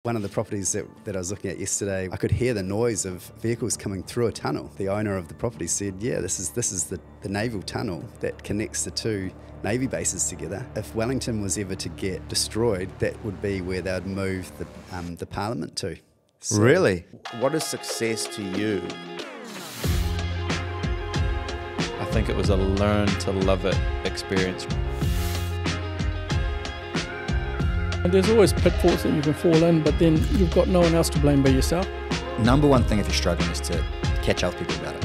One of the properties that I was looking at yesterday, I could hear the noise of vehicles coming through a tunnel. The owner of the property said, yeah, this is the naval tunnel that connects the two Navy bases together. If Wellington was ever to get destroyed, that would be where they'd move the Parliament to. So, really? What is success to you? I think it was a learn to love it experience. And there's always pitfalls that you can fall in, but then you've got no one else to blame but yourself. Number one thing if you're struggling is to catch other people about it.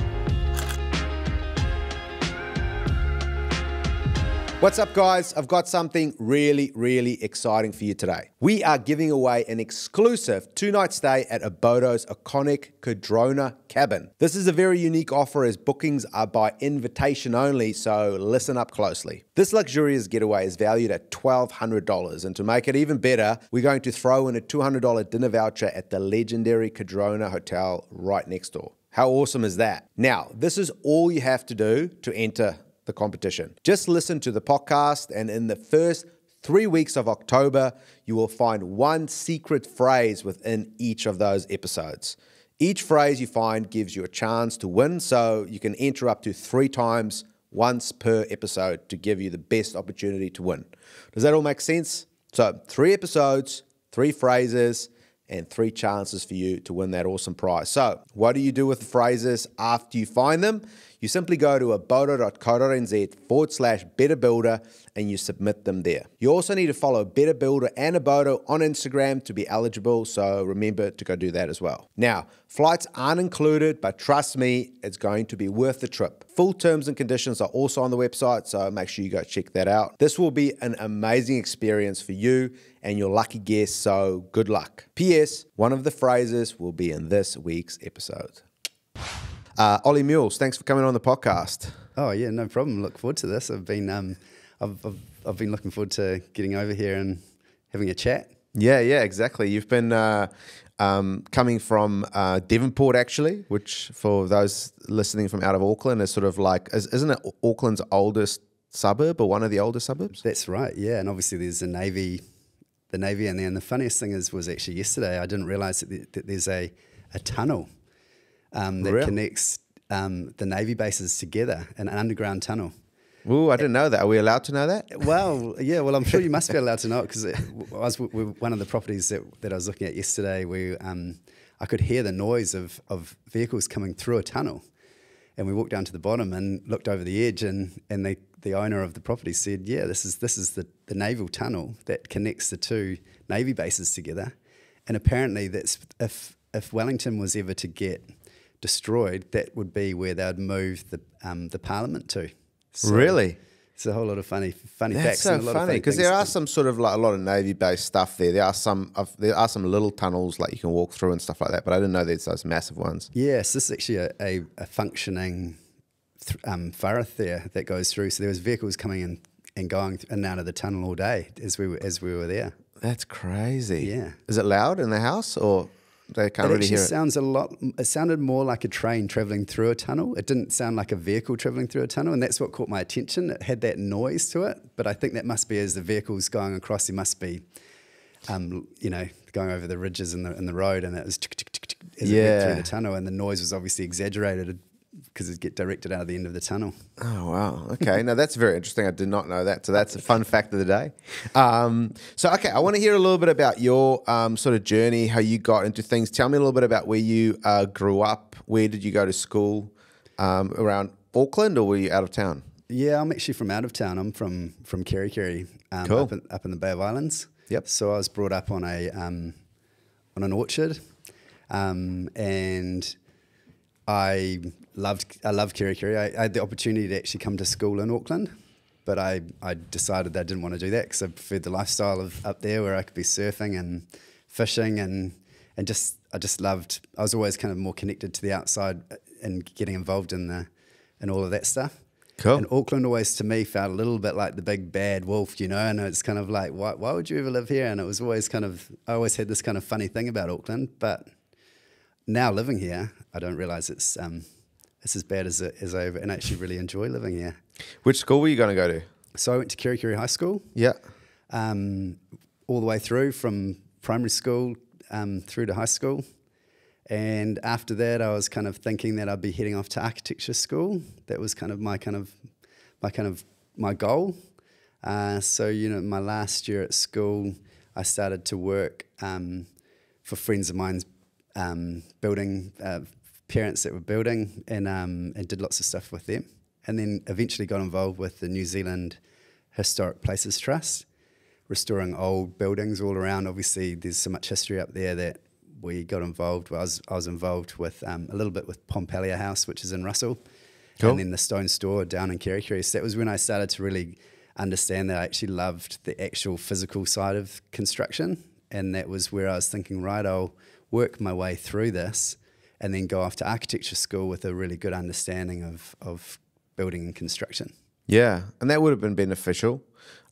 What's up, guys? I've got something really, really exciting for you today. We are giving away an exclusive 2-night stay at Obodo's iconic Cardrona cabin. This is a very unique offer as bookings are by invitation only, so listen up closely. This luxurious getaway is valued at $1,200, and to make it even better, we're going to throw in a $200 dinner voucher at the legendary Cardrona Hotel right next door. How awesome is that? Now, this is all you have to do to enter the competition. Just listen to the podcast, and in the first 3 weeks of October, you will find one secret phrase within each of those episodes. Each phrase you find gives you a chance to win, so you can enter up to 3 times, once per episode, to give you the best opportunity to win. Does that all make sense? So 3 episodes, 3 phrases, and 3 chances for you to win that awesome prize. So what do you do with the phrases after you find them? You simply go to obodo.co.nz/betterbuilder and you submit them there. You also need to follow Better Builder and Obodo on Instagram to be eligible, so remember to go do that as well. Now, flights aren't included, but trust me, it's going to be worth the trip. Full terms and conditions are also on the website, so make sure you go check that out. This will be an amazing experience for you and your lucky guest, so good luck. P.S. One of the phrases will be in this week's episode. Ollie Mules, thanks for coming on the podcast. Oh yeah, no problem. Look forward to this. I've been looking forward to getting over here and having a chat. Yeah, exactly. You've been coming from Devonport, actually, which for those listening from out of Auckland is sort of like, isn't it Auckland's oldest suburb or one of the oldest suburbs? That's right. Yeah, and obviously there's the Navy, and then the funniest thing was actually yesterday I didn't realise that there's a tunnel that connects the Navy bases together, an underground tunnel. Ooh, I didn't know that. Are we allowed to know that? Well, yeah. Well, I'm sure you must be allowed to know it because one of the properties that I was looking at yesterday, I could hear the noise of vehicles coming through a tunnel, and we walked down to the bottom and looked over the edge, and the owner of the property said, yeah, this is the naval tunnel that connects the two Navy bases together, and apparently that's if Wellington was ever to get destroyed, that would be where they'd move the Parliament to. So really? It's a whole lot of funny That's facts. So funny because there are some sort of like a lot of Navy-based stuff there. There are some little tunnels like you can walk through and stuff like that, but I didn't know there's those massive ones. Yes, this is actually a functioning wharf there that goes through. So there was vehicles coming in and going in and out of the tunnel all day as we were there. That's crazy. Yeah. Is it loud in the house or? They can't really hear it. It sounded more like a train travelling through a tunnel. It didn't sound like a vehicle travelling through a tunnel, and that's what caught my attention. It had that noise to it, but I think that must be as the vehicle's going across, there must be, going over the ridges in the road, and it was as it went through the tunnel, and the noise was obviously exaggerated because it get directed out of the end of the tunnel. Oh, wow. Okay. Now, that's very interesting. I did not know that. So that's a fun fact of the day. I want to hear a little bit about your sort of journey, how you got into things. Tell me a little bit about where you grew up. Where did you go to school? Around Auckland, or were you out of town? Yeah, I'm actually from out of town. I'm from Kerikeri, cool. up in the Bay of Islands. Yep. So I was brought up on an orchard, and I love Kerikeri. I had the opportunity to actually come to school in Auckland, but I decided that I didn't want to do that because I preferred the lifestyle of up there where I could be surfing and fishing and I just loved. I was always kind of more connected to the outside and getting involved in all of that stuff. Cool. And Auckland always to me felt a little bit like the big bad wolf, and it's kind of like why would you ever live here? And it was always I always had this kind of funny thing about Auckland, but now living here, I don't realise it's as bad as I ever, and I actually really enjoy living here. Which school were you going to go to? So I went to Kerikeri High School. Yeah. All the way through from primary school through to high school. And after that, I was kind of thinking that I'd be heading off to architecture school. That was kind of my goal. So, you know, my last year at school, I started to work for friends of mine's building, parents that were building, and did lots of stuff with them. And then eventually got involved with the New Zealand Historic Places Trust, restoring old buildings all around. Obviously, there's so much history up there that we got involved. I was involved with a little bit with Pompelia House, which is in Russell, cool. And then the Stone Store down in Kerikeri. So that was when I started to really understand that I actually loved the actual physical side of construction, and that was where I was thinking, right, I'll work my way through this and then go off to architecture school with a really good understanding of building and construction. Yeah, and that would have been beneficial.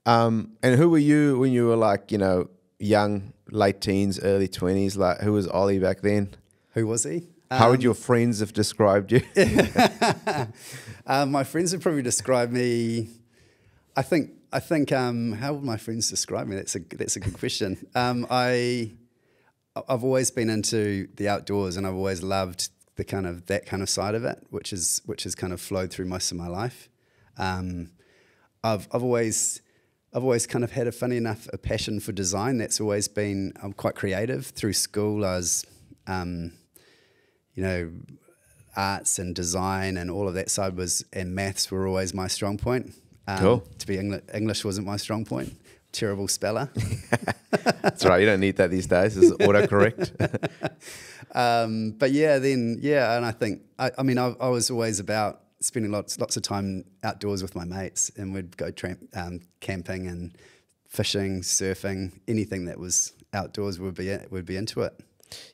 And who were you when you were like, you know, young, late teens, early 20s? Like, who was Ollie back then? Who was he? How would your friends have described you? My friends would probably describe me. I think. How would my friends describe me? That's a good question. I've always been into the outdoors, and I've always loved that kind of side of it, which has kind of flowed through most of my life. I've always kind of had a passion for design. That's always been. I'm quite creative. Through school, I was, arts and design and all of that side and maths were always my strong point. Cool. To be English wasn't my strong point. Terrible speller. That's right. You don't need that these days. It's autocorrect. But and I think I was always about spending lots of time outdoors with my mates, and we'd go camping and fishing, surfing, anything that was outdoors would be into it.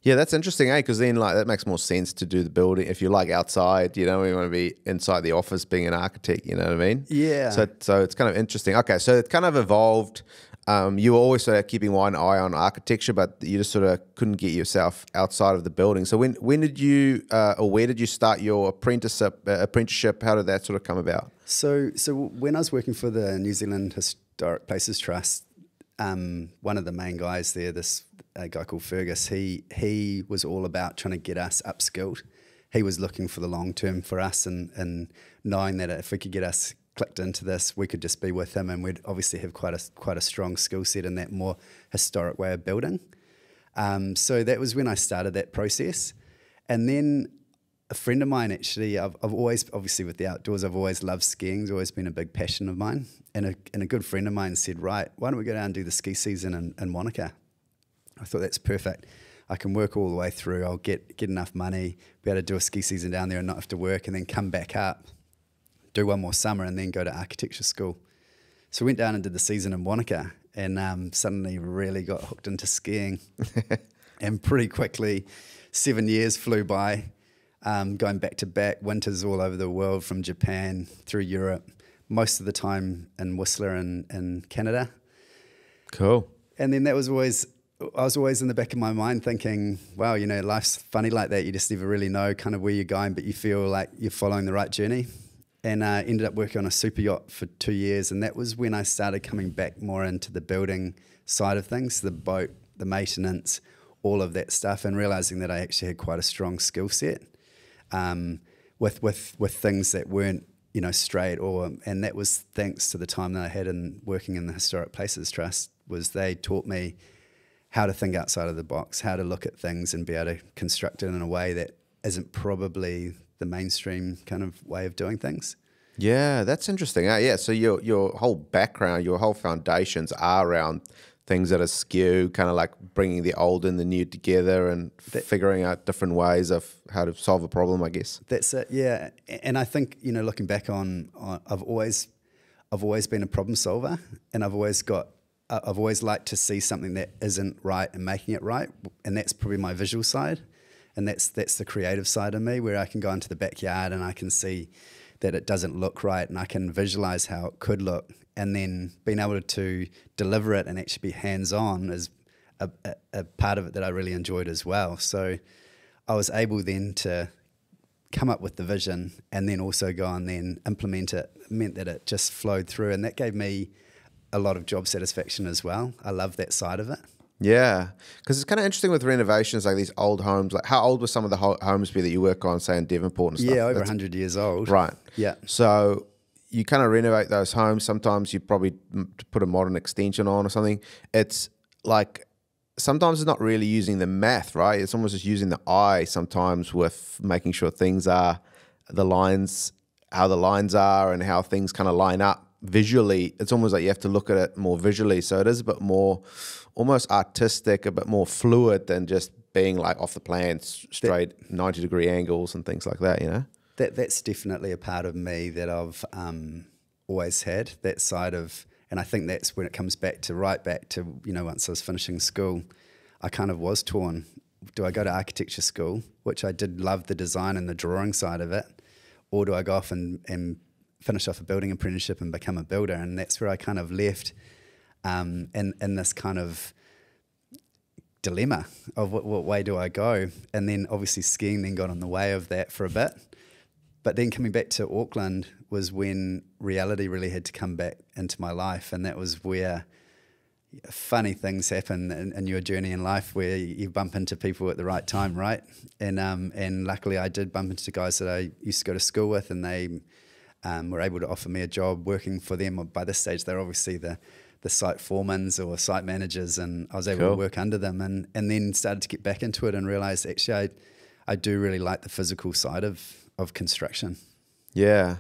Yeah, that's interesting, Because then, like, that makes more sense to do the building. If you like outside, you know, we want to be inside the office being an architect, you know what I mean? Yeah. So it's kind of interesting. Okay, so it kind of evolved. You were always sort of keeping one eye on architecture, but you just sort of couldn't get yourself outside of the building. So when did you, or where did you start your apprenticeship? How did that sort of come about? So when I was working for the New Zealand Historic Places Trust, one of the main guys there, a guy called Fergus, he was all about trying to get us upskilled. He was looking for the long term for us, and knowing that if we could get us clicked into this, we could just be with him, and we'd obviously have quite a strong skill set in that more historic way of building. So that was when I started that process. And then a friend of mine, actually, I've always, obviously with the outdoors, I've always loved skiing. It's always been a big passion of mine. And a good friend of mine said, right, why don't we go down and do the ski season in Wanaka? I thought, that's perfect. I can work all the way through. I'll get enough money, be able to do a ski season down there and not have to work, and then come back up, do one more summer, and then go to architecture school. So we went down and did the season in Wanaka, and suddenly really got hooked into skiing. And pretty quickly, 7 years flew by, going back to back, winters all over the world, from Japan through Europe, most of the time in Whistler in Canada. Cool. And then I was always in the back of my mind thinking, wow, you know, life's funny like that. You just never really know kind of where you're going, but you feel like you're following the right journey. And I ended up working on a super yacht for 2 years, and that was when I started coming back more into the building side of things, the boat, the maintenance, all of that stuff, and realizing that I actually had quite a strong skill set with things that weren't, you know, straight, and that was thanks to the time that I had in working in the Historic Places Trust. Was they taught me how to think outside of the box, how to look at things and be able to construct it in a way that isn't probably the mainstream kind of way of doing things. Yeah, that's interesting. Yeah, so your whole background, your whole foundations are around things that are skew, kind of like bringing the old and the new together and figuring out different ways of how to solve a problem, I guess. That's it, yeah. And I think, you know, looking back on I've always been a problem solver, and I've always liked to see something that isn't right and making it right, and that's probably my visual side, and that's the creative side of me, where I can go into the backyard and I can see that it doesn't look right, and I can visualize how it could look, and then being able to deliver it and actually be hands-on is a part of it that I really enjoyed as well. So I was able then to come up with the vision and then also go and then implement it. It meant that it just flowed through, and that gave me a lot of job satisfaction as well. I love that side of it. Yeah, because it's kind of interesting with renovations, like these old homes. Like, how old were some of the homes be that you work on, say in Devonport and stuff? Yeah, over 100 years old. Right. Yeah. So you kind of renovate those homes. Sometimes you probably put a modern extension on or something. It's like sometimes it's not really using the math, right? It's almost just using the eye sometimes with making sure things are the lines, how the lines are and how things kind of line up visually. It's almost like you have to look at it more visually. So it is a bit more almost artistic, a bit more fluid than just being like off the plan, straight 90-degree angles and things like that, you know? That's definitely a part of me that I've always had, that side of, and I think that's when it comes back to, you know, once I was finishing school, I kind of was torn. Do I go to architecture school, which I did love the design and the drawing side of it, or do I go off and finish off a building apprenticeship and become a builder? And that's where I kind of left in this kind of dilemma of what way do I go? And then obviously skiing then got in the way of that for a bit. But then coming back to Auckland was when reality really had to come back into my life, and that was where funny things happen in your journey in life, where you bump into people at the right time, right? And luckily I did bump into guys that I used to go to school with, and they were able to offer me a job working for them. By this stage, they're obviously the site foremans or site managers, and I was able to work under them, and then started to get back into it and realised actually I do really like the physical side of construction. Yeah.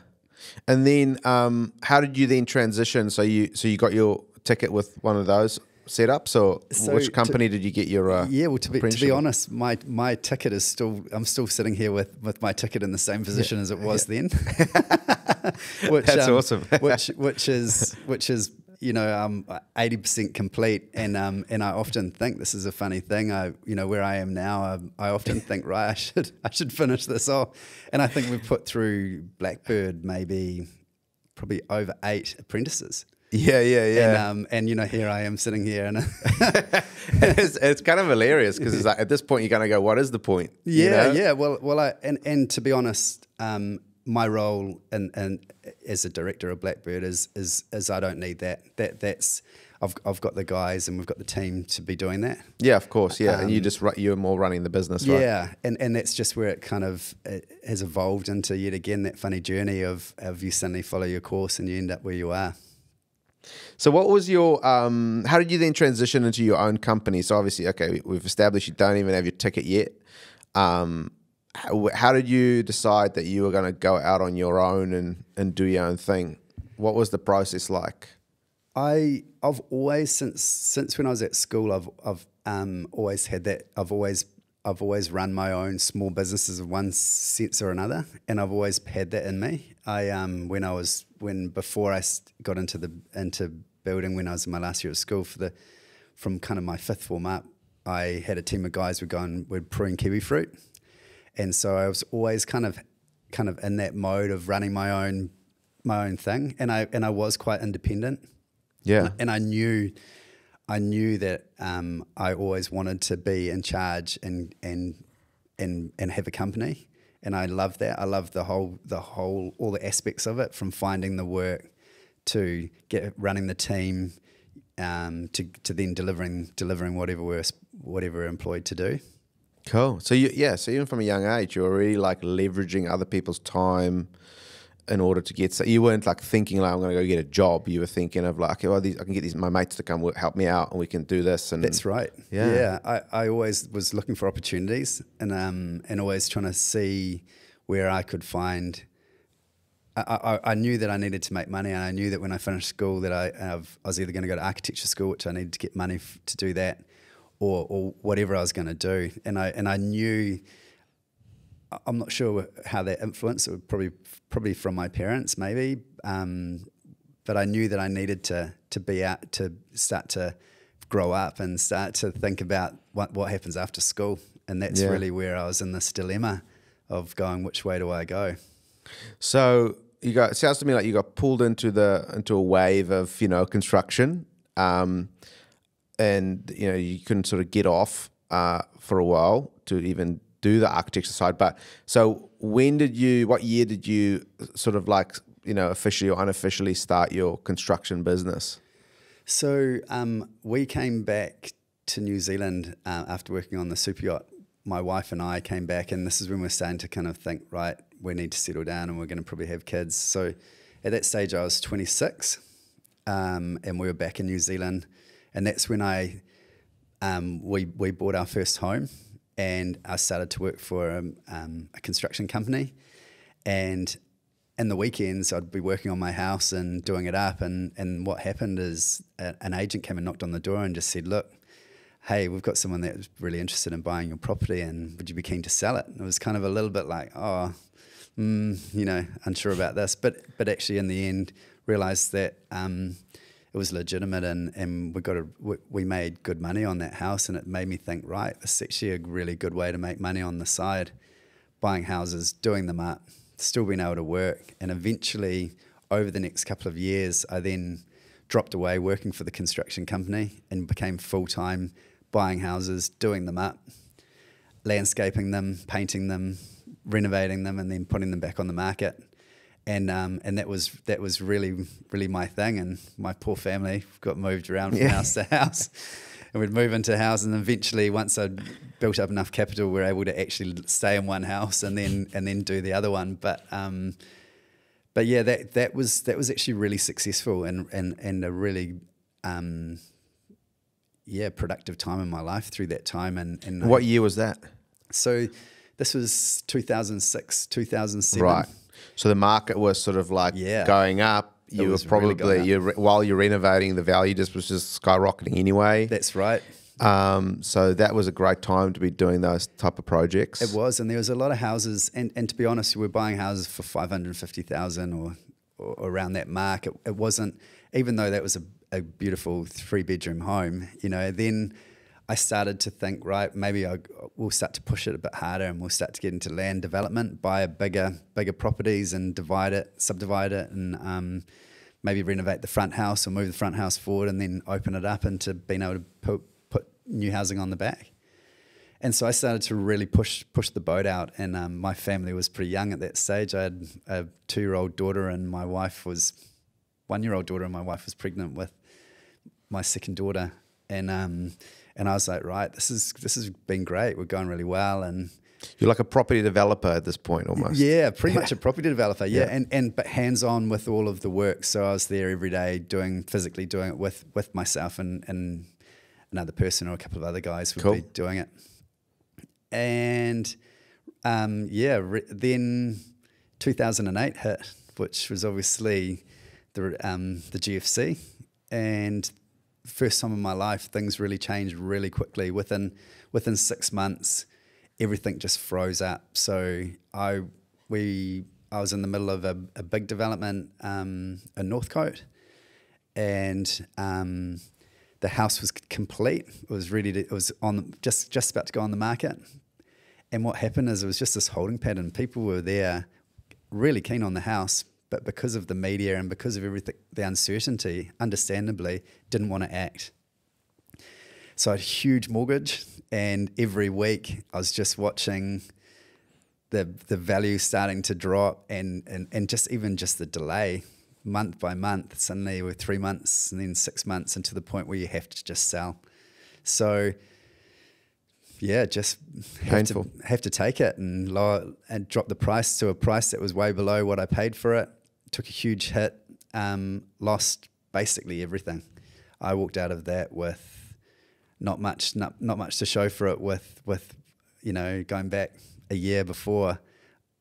And then how did you then transition? So you got your ticket with one of those setups, or which company did you get your well, to be honest, my ticket is still, I'm still sitting here with my ticket in the same position as it was then. Which, that's awesome. which is you know, 80% complete, and I often think this is a funny thing. You know, where I am now, I often think, right, I should finish this off, and I think we've put through Blackbird probably over 8 apprentices. Yeah. And you know, here I am sitting here, and it's kind of hilarious because it's like at this point you're going to go, what is the point? Yeah, you know? Well, and to be honest, my role and as a director of Blackbird is I don't need that. That's I've got the guys and we've got the team to be doing that. Yeah, of course. Yeah, and you're more running the business, right? Yeah, and that's just where it kind of has evolved into yet again that funny journey of you suddenly follow your course and you end up where you are. So what was your, how did you then transition into your own company? So obviously, okay, we've established you don't even have your ticket yet. How did you decide that you were going to go out on your own and do your own thing? What was the process like? I've always, since when I was at school, I've always had that. I've always run my own small businesses of one sense or another, and I've always had that in me. Before I got into building, when I was in my last year of school, from kind of my 5th form up, I had a team of guys we'd prune kiwi fruit, and so I was always kind of in that mode of running my own thing, and I was quite independent. Yeah, and I knew that I always wanted to be in charge and have a company, and I love that. I love all the aspects of it, from finding the work to running the team, to then delivering whatever we're employed to do. Cool. So even from a young age, you're already like leveraging other people's time in order to get. So you weren't like thinking like, I'm going to go get a job. You were thinking of like, I can get my mates to come help me out, and we can do this. And that's right. Yeah. I always was looking for opportunities, and always trying to see where I could find. I knew that I needed to make money, and I knew that when I finished school that I was either going to go to architecture school, which I needed to get money to do that, or whatever I was going to do. And I knew. I'm not sure how that influenced. It was probably from my parents, maybe. But I knew that I needed to be out, to start to grow up and start to think about what happens after school. And that's really where I was in this dilemma of going, which way do I go? So it sounds to me like you got pulled into a wave of construction, and you couldn't sort of get off for a while to even do the architecture side. But so what year did you sort of like, officially or unofficially start your construction business? So we came back to New Zealand after working on the super yacht. My wife and I came back, and this is when we're starting to kind of think, right, we need to settle down and we're going to probably have kids. So at that stage I was 26 and we were back in New Zealand, and that's when we bought our first home, and I started to work for a construction company. And in the weekends I'd be working on my house and doing it up, and what happened is an agent came and knocked on the door and just said, look, hey, we've got someone that's really interested in buying your property, and would you be keen to sell it? And it was kind of a little bit like, unsure about this, but actually in the end realised that it was legitimate, and we made good money on that house, and it made me think, right, this is actually a really good way to make money on the side, buying houses, doing them up, still being able to work. And eventually over the next couple of years I then dropped away working for the construction company and became full-time buying houses, doing them up, landscaping them, painting them, renovating them, and then putting them back on the market. And that was really, really my thing. And my poor family got moved around from house to house, and we'd move into a house, and eventually once I'd built up enough capital, we were able to actually stay in one house and then do the other one. But yeah, that was actually really successful and a really productive time in my life through that time. And What year was that? So this was 2006, 2007. Right. So the market was sort of like going up. You were probably, while you're renovating, the value was just skyrocketing anyway. That's right. So that was a great time to be doing those type of projects. It was, and there was a lot of houses, and to be honest, we were buying houses for 550,000 or around that mark. It wasn't, even though that was a beautiful 3-bedroom home, then I started to think, right, maybe we'll start to push it a bit harder, and we'll start to get into land development, buy bigger properties and subdivide it, and maybe renovate the front house or move the front house forward, and then open it up into being able to put new housing on the back. And so I started to really push the boat out, and my family was pretty young at that stage. I had a 2-year-old daughter, and my wife was 1-year-old daughter, and my wife was pregnant with my second daughter, and I was like, right, this has been great. We're going really well, and you're like a property developer at this point, almost. Yeah, pretty much a property developer. Yeah, but hands on with all of the work. So I was there every day physically doing it with myself and another person or a couple of other guys would be doing it. And then 2008 hit, which was obviously the GFC, and first time in my life, things really changed really quickly. Within 6 months, everything just froze up. So I was in the middle of a big development in Northcote, and the house was complete. It was ready to. It was on just about to go on the market. And what happened is it was just this holding pattern. People were there, really keen on the house, but because of the media and because of everything, the uncertainty, understandably, didn't want to act. So I had a huge mortgage, and every week I was just watching the value starting to drop, and just the delay, month by month. Suddenly we're 3 months and then 6 months, and to the point where you have to just sell. So yeah, just have to take it and drop the price to a price that was way below what I paid for it. Took a huge hit, lost basically everything. I walked out of that with not much to show for it. With going back a year before,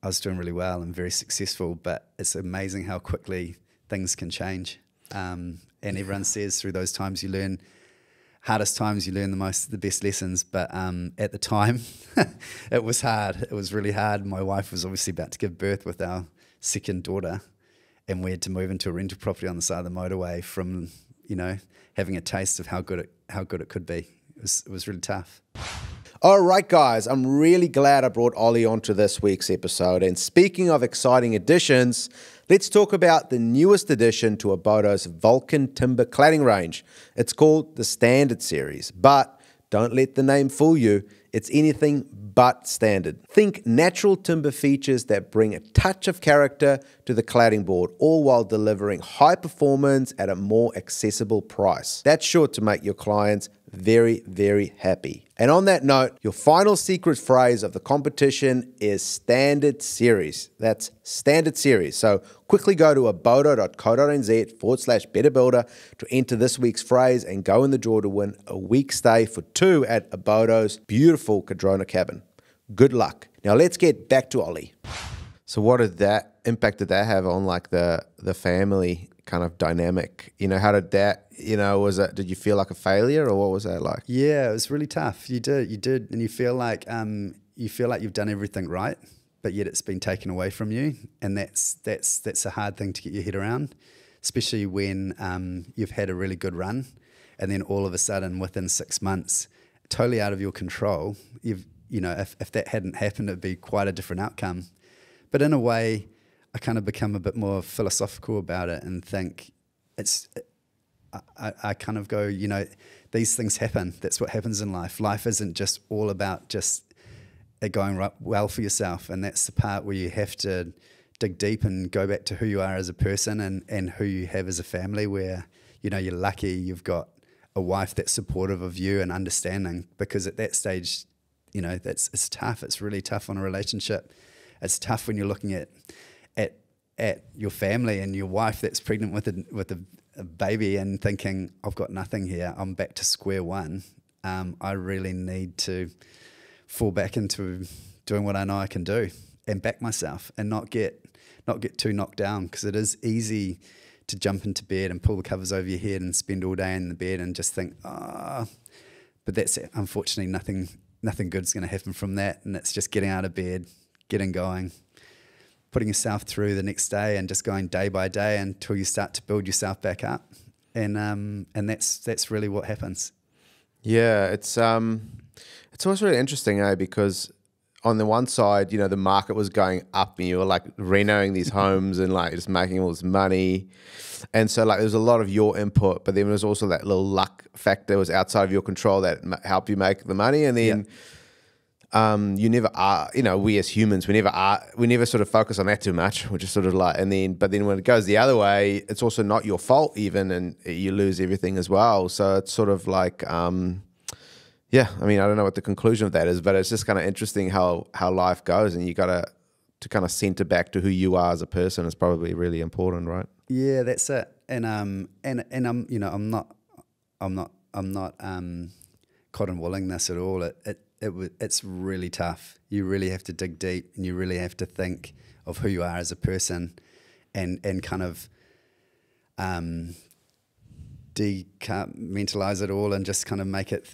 I was doing really well and very successful. But it's amazing how quickly things can change. And everyone says through those times you learn. Hardest times you learn the best lessons, but at the time it was hard. It was really hard. My wife was obviously about to give birth with our second daughter, and we had to move into a rental property on the side of the motorway from having a taste of how good it could be. It was really tough. All right, guys, I'm really glad I brought Ollie onto this week's episode. And speaking of exciting additions, let's talk about the newest addition to Obodo's Vulcan timber cladding range. It's called the Standard Series, but don't let the name fool you. It's anything but standard. Think natural timber features that bring a touch of character to the cladding board, all while delivering high performance at a more accessible price. That's sure to make your clients very, very happy. And on that note, your final secret phrase of the competition is standard series. That's standard series. So quickly go to abodo.co.nz/betterbuilder to enter this week's phrase and go in the draw to win a week stay for 2 at Abodo's beautiful Cadrona cabin. Good luck. Now let's get back to Ollie. So what impact did that have on like the family kind of dynamic? You know, how did that, did you feel like a failure, or what was that like? Yeah, it was really tough. You did, and you feel like you've done everything right, but yet it's been taken away from you, and that's a hard thing to get your head around, especially when you've had a really good run, and then all of a sudden within 6 months, totally out of your control, if that hadn't happened, it'd be quite a different outcome. But in a way, I kind of become a bit more philosophical about it and think I kind of go, these things happen. That's what happens in life. Life isn't just all about just it going well for yourself. And that's the part where you have to dig deep and go back to who you are as a person and who you have as a family, where, you're lucky you've got a wife that's supportive of you and understanding, because at that stage, it's tough. It's really tough on a relationship. It's tough when you're looking at your family and your wife that's pregnant with a baby and thinking, I've got nothing here. I'm back to square one. I really need to fall back into doing what I know I can do and back myself and not get too knocked down, because it is easy to jump into bed and pull the covers over your head and spend all day in the bed and just think, but that's it. Unfortunately, nothing good's going to happen from that, and it's just getting out of bed, getting going, putting yourself through the next day and just going day by day until you start to build yourself back up. And that's really what happens. Yeah, it's always really interesting, because on the one side, the market was going up and you were like renovating these homes and like just making all this money. And so like there was a lot of your input, but then there was also that little luck factor was outside of your control that helped you make the money. And then you never are, we as humans, we never sort of focus on that too much, which is sort of like, but then when it goes the other way, it's also not your fault even, and you lose everything as well. So it's sort of like, I don't know what the conclusion of that is, but it's just kind of interesting how life goes, and you got to kind of center back to who you are as a person is probably really important, right? Yeah, that's it. And I'm not cotton wooling this at all. It's really tough. You really have to dig deep, and you really have to think of who you are as a person, and kind of decompartmentalize it all and just kind of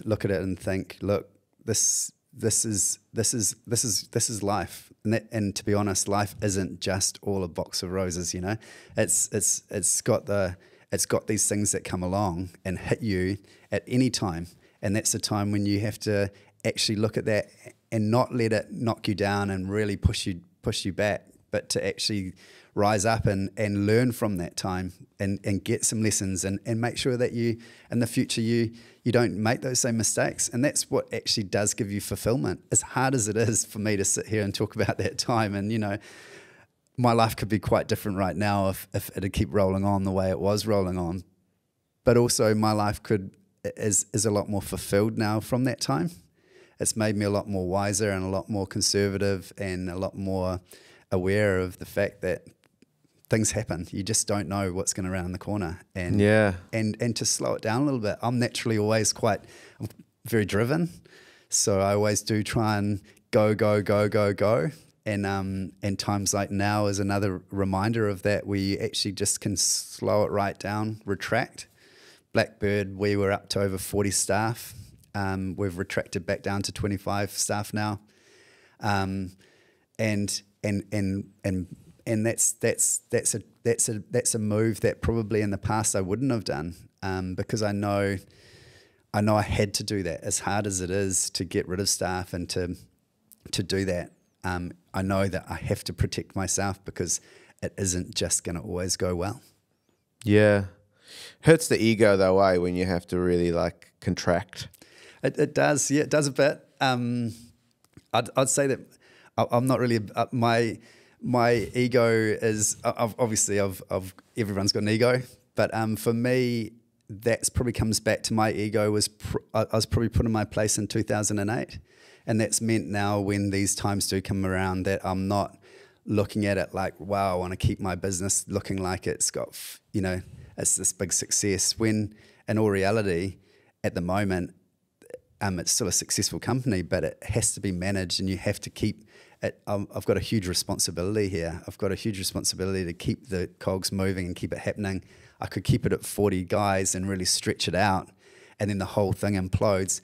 look at it and think, look, this is life. And to be honest, life isn't just all a box of roses. It's got these things that come along and hit you at any time, and that's the time when you have to actually look at that and not let it knock you down and really push you back, but to actually rise up and learn from that time and get some lessons and make sure that you, in the future, you don't make those same mistakes. And that's what actually does give you fulfillment. As hard as it is for me to sit here and talk about that time, and my life could be quite different right now if it'd keep rolling on the way it was rolling on. But also my life is a lot more fulfilled now from that time. It's made me a lot more wiser and a lot more conservative and a lot more aware of the fact that things happen. You just don't know what's going to around the corner. And and to slow it down a little bit. I'm naturally always I'm very driven, so I always do try and go. And times like now is another reminder of that, where you actually just can slow it right down, retract. Blackbird, we were up to over 40 staff. We've retracted back down to 25 staff now, and that's a move that probably in the past I wouldn't have done, because I know I had to do that, as hard as it is to get rid of staff and to do that. I know that I have to protect myself, because it isn't just going to always go well. Yeah, hurts the ego though, when you have to really like contract. It does, yeah, it does a bit. I'd say that I'm not really my ego is obviously everyone's got an ego, but for me that's probably comes back to my ego. I was probably put in my place in 2008, and that's meant now when these times do come around that I'm not looking at it like, wow, I want to keep my business looking like it's got, it's this big success, when in all reality, at the moment, it's still a successful company, but it has to be managed, and you have to keep it. I've got a huge responsibility here. I've got a huge responsibility to keep the cogs moving and keep it happening. I could keep it at 40 guys and really stretch it out, and then the whole thing implodes.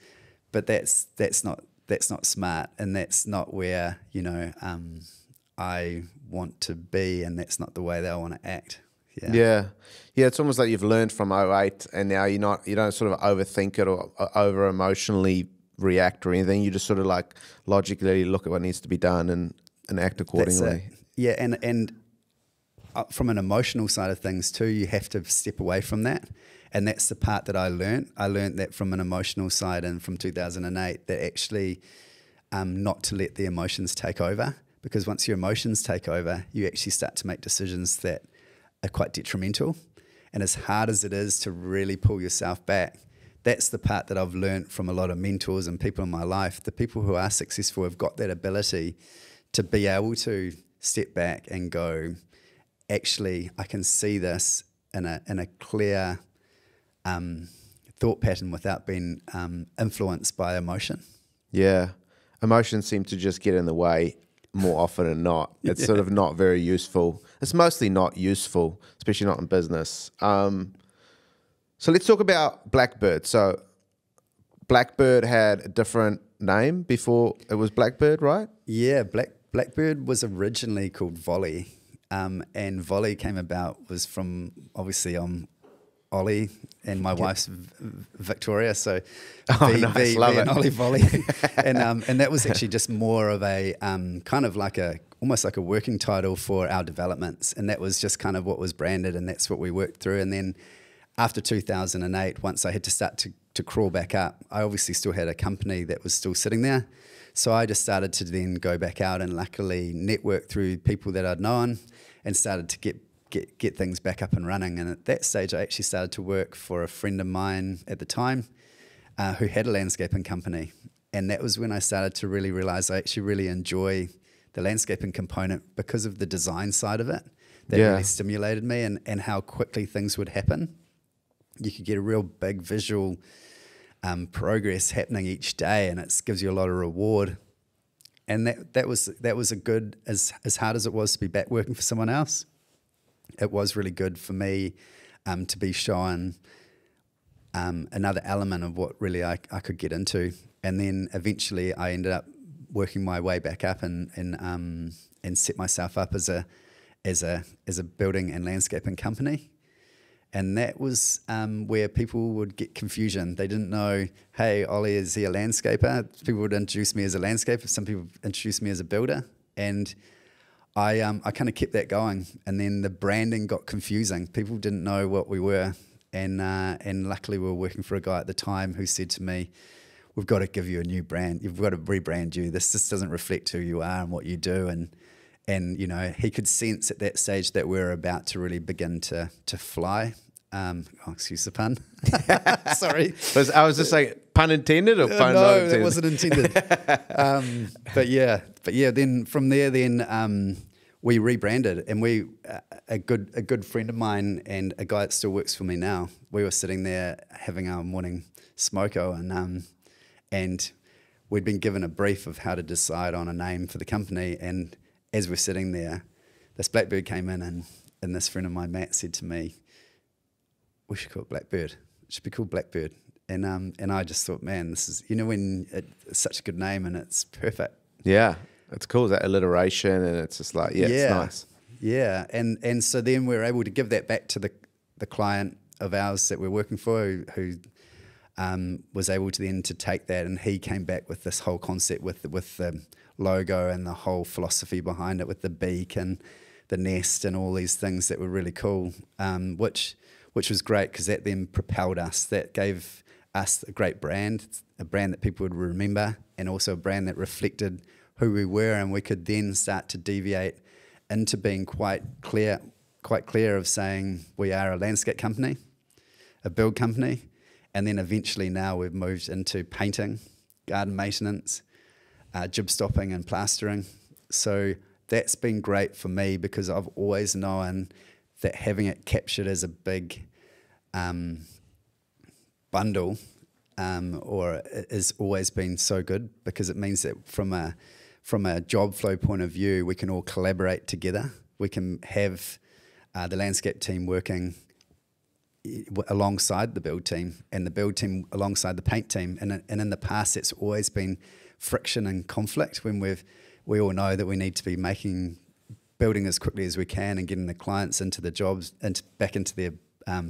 But that's not smart, and that's not where I want to be, and that's not the way that I want to act. Yeah. It's almost like you've learned from '08, and now you don't sort of overthink it or over emotionally react or anything. You just sort of like logically look at what needs to be done and act accordingly. Yeah, and from an emotional side of things too, you have to step away from that, and that's the part that I learned. I learned that from an emotional side, and from 2008, that actually not to let the emotions take over, because once your emotions take over, you actually start to make decisions that are quite detrimental. And as hard as it is to really pull yourself back, that's the part that I've learned from a lot of mentors and people in my life. The people who are successful have got that ability to be able to step back and go, actually, I can see this in a clear thought pattern without being influenced by emotion. Yeah. Emotions seem to just get in the way more often than not. It's sort of not very useful. It's mostly not useful, especially not in business. So let's talk about Blackbird. So Blackbird had a different name before it was Blackbird, right? Yeah, Blackbird was originally called Volley. And Volley came about was from, obviously, Ollie and my wife's Victoria, so nice. Love and it. Ollie Volley, and that was actually just more of a kind of like almost like a working title for our developments, and that was just kind of what was branded, and that's what we worked through. And then after 2008, once I had to start to crawl back up, I obviously still had a company that was still sitting there, so I just started to then go back out and luckily network through people that I'd known, and started to get things back up and running. And at that stage, I actually started to work for a friend of mine at the time who had a landscaping company. And that was when I started to really realize I actually really enjoy the landscaping component because of the design side of it. That really stimulated me, and how quickly things would happen. You could get a real big visual progress happening each day, and it gives you a lot of reward. And that was a good, as hard as it was to be back working for someone else, it was really good for me to be shown another element of what really I could get into. And then eventually I ended up working my way back up and set myself up as a building and landscaping company. And that was where people would get confusion. They didn't know, hey, Ollie, is he a landscaper? People would introduce me as a landscaper. Some people introduced me as a builder. And I kind of kept that going. And then the branding got confusing. People didn't know what we were. And luckily we were working for a guy at the time who said to me, we've got to give you a new brand. You've got to rebrand you. This just doesn't reflect who you are and what you do. And you know, he could sense at that stage that we're about to really begin to fly. Excuse the pun. Sorry. I was just like, pun intended or pun not intended? No, that wasn't intended. But yeah. Then from there, we rebranded, and a good friend of mine and a guy that still works for me now. We were sitting there having our morning smoko, and we'd been given a brief of how to decide on a name for the company. And as we're sitting there, this Blackbird came in, and this friend of mine, Matt, said to me, we should call it Blackbird. It should be called Blackbird. And I just thought, man, this is, when it's such a good name and it's perfect. Yeah, it's cool, that alliteration, and it's just like, it's nice. Yeah, and so then we were able to give that back to the client of ours that we're working for, who was able to then to take that, and he came back with this whole concept with the logo and the whole philosophy behind it, with the beak and the nest and all these things that were really cool, which was great because that then propelled us. That gave us a great brand, a brand that people would remember, and also a brand that reflected who we were, and we could then start to deviate into being quite clear of saying we are a landscape company. a build company. And then eventually now we've moved into painting, garden maintenance, jib stopping and plastering. So that's been great for me because I've always known that having it captured as a big bundle or has always been so good, because it means that from a job flow point of view, we can all collaborate together. We can have the landscape team working alongside the build team and the build team alongside the paint team. And in the past, it's always been friction and conflict when we all know that we need to be building as quickly as we can and getting the clients into the jobs and back into their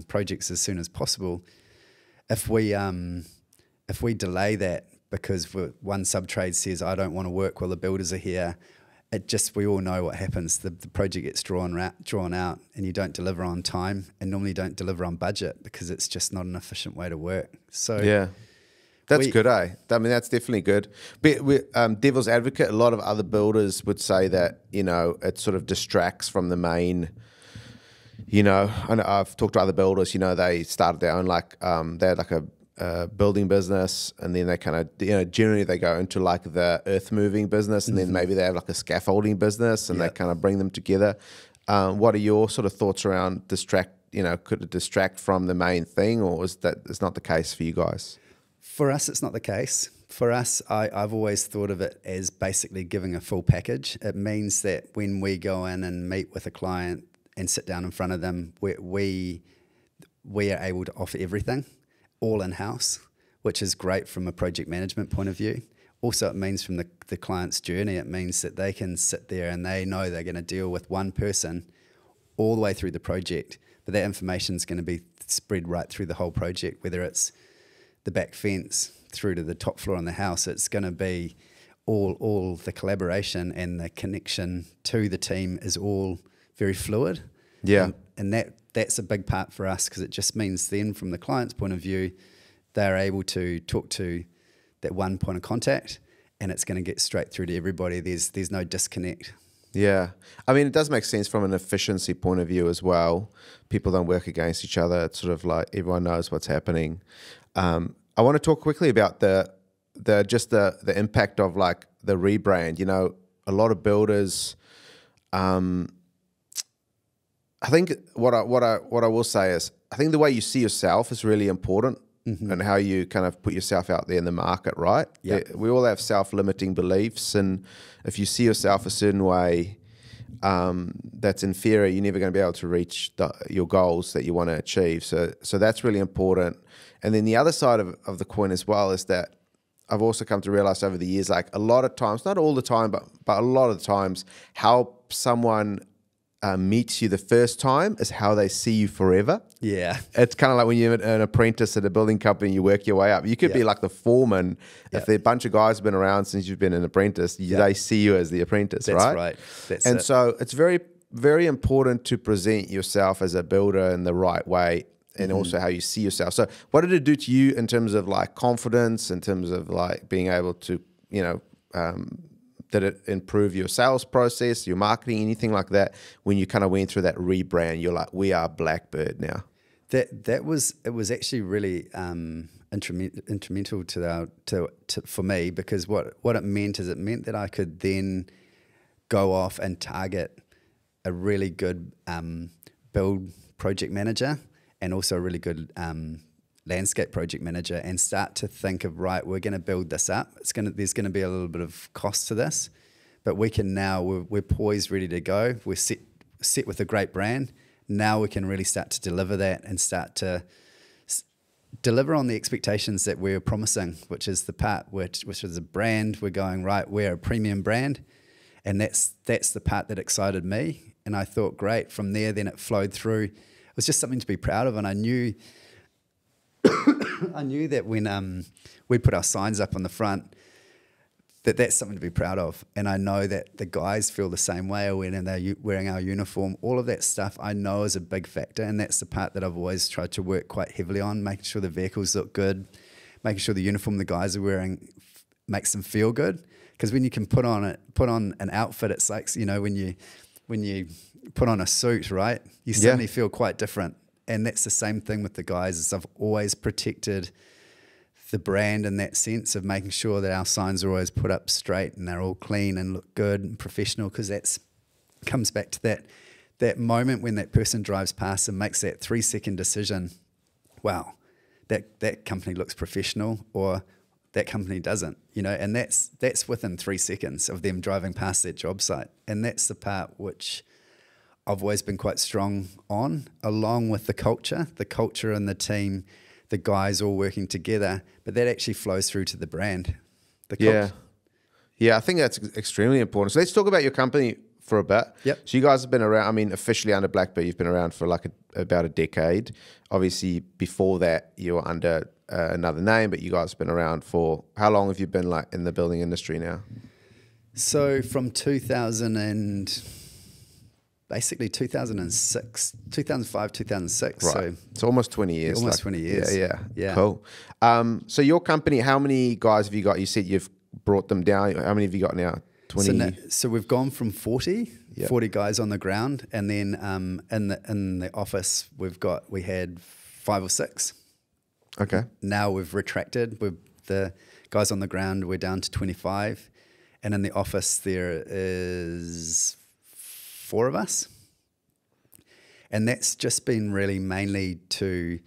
projects as soon as possible. If we delay that because one sub-trade says, I don't want to work while the builders are here, we all know what happens. The project gets drawn out and you don't deliver on time and normally don't deliver on budget because it's just not an efficient way to work. So yeah, that's good, eh? I mean, that's definitely good. But devil's advocate, a lot of other builders would say that, it sort of distracts from the main, I know I've talked to other builders, they started their own, they had like a building business, and then they kind of, generally they go into like the earth moving business, and then maybe they have like a scaffolding business, and they kind of bring them together. What are your sort of thoughts around could it distract from the main thing, or is that it's not the case for you guys? For us, it's not the case. For us, I've always thought of it as basically giving a full package. It means that when we go in and meet with a client and sit down in front of them, we are able to offer everything, all in-house, which is great from a project management point of view. Also, it means from the client's journey, it means that they can sit there and they know they're going to deal with one person all the way through the project, but that information is going to be spread right through the whole project, whether it's the back fence through to the top floor in the house. It's going to be all the collaboration and the connection to the team is all very fluid. Yeah. And that's a big part for us, because it just means then from the client's point of view, they're able to talk to that one point of contact and it's going to get straight through to everybody. There's no disconnect. Yeah. I mean, it does make sense from an efficiency point of view as well. People don't work against each other. It's sort of like everyone knows what's happening. I want to talk quickly about the impact of like the rebrand. A lot of builders, I think what I will say is, I think the way you see yourself is really important, and how you kind of put yourself out there in the market, right? Yep. We all have self-limiting beliefs, and if you see yourself a certain way that's inferior, you're never going to be able to reach your goals that you want to achieve. So that's really important. And then the other side of the coin as well is that I've also come to realize over the years, like a lot of times, not all the time, but a lot of the times, how someone meets you the first time is how they see you forever. Yeah. It's kind of like when you're an apprentice at a building company, you work your way up. You could be like the foreman. If the bunch of guys have been around since you've been an apprentice, they see you as the apprentice, right? That's right. So it's very, very important to present yourself as a builder in the right way, and also how you see yourself. So what did it do to you in terms of like confidence, in terms of like being able to, did it improve your sales process, your marketing, anything like that? When you kind of went through that rebrand, you're like, we are Blackbird now. It was actually really instrumental for me, because what it meant is it meant that I could then go off and target a really good build project manager and also a really good landscape project manager, and start to think of, right, we're going to build this up. There's going to be a little bit of cost to this, but we can now, we're poised, ready to go. We're set with a great brand. Now we can really start to deliver that and start to deliver on the expectations that we're promising, which is the part which is a brand. We're going, right, we're a premium brand, and that's the part that excited me. And I thought, great. From there, then it flowed through. It was just something to be proud of, and I knew that when we put our signs up on the front, that's something to be proud of. And I know that the guys feel the same way when they're wearing our uniform. All of that stuff I know is a big factor, and that's the part that I've always tried to work quite heavily on, making sure the vehicles look good, making sure the uniform the guys are wearing makes them feel good. Because when you can put on an outfit, it's like, when you put on a suit, right? You suddenly feel quite different. and that's the same thing with the guys. Is I've always protected the brand in that sense of making sure that our signs are always put up straight and they're all clean and look good and professional, because that's comes back to that moment when that person drives past and makes that 3-second decision. Wow, that company looks professional, or that company doesn't, and that's within 3 seconds of them driving past that job site. And that's the part which I've always been quite strong on, along with the culture and the team, the guys all working together, but that actually flows through to the brand. Yeah, I think that's extremely important. So let's talk about your company for a bit. Yep. So you guys have been around, officially under Blackbird, you've been around for like about a decade. Obviously, before that, you were under another name, but you guys have been around for, how long have you been like in the building industry now? So from 2006, 2005, 2006. Right. So it's almost 20 years. Almost 20 years. Yeah. Cool. So your company, how many guys have you got? You said you've brought them down. How many have you got now? 20? So we've gone from 40 guys on the ground, and then in the office we had 5 or 6. Okay. Now we've retracted. The guys on the ground, we're down to 25, and in the office there is 4 of us, and that's just been really mainly to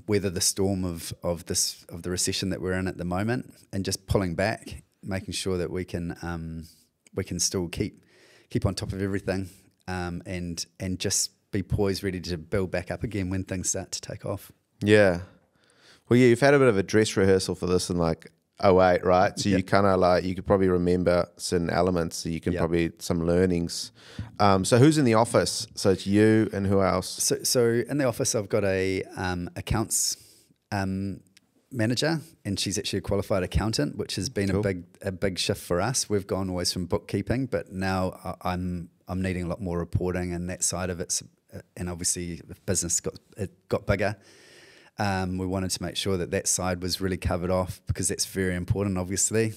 weather the storm of the recession that we're in at the moment, and just pulling back, making sure that we can still keep on top of everything, and just be poised, ready to build back up again when things start to take off. Yeah. Well, yeah, you've had a bit of a dress rehearsal for this in like 2008, right? So you kind of like, you could probably remember certain elements, so you can probably some learnings. So who's in the office? So it's you and who else? So in the office, I've got a accounts manager, and she's actually a qualified accountant, which has been a big shift for us. We've gone always from bookkeeping, but now I'm needing a lot more reporting and that side of it. And obviously, the business got bigger. We wanted to make sure that side was really covered off, because that's very important, obviously.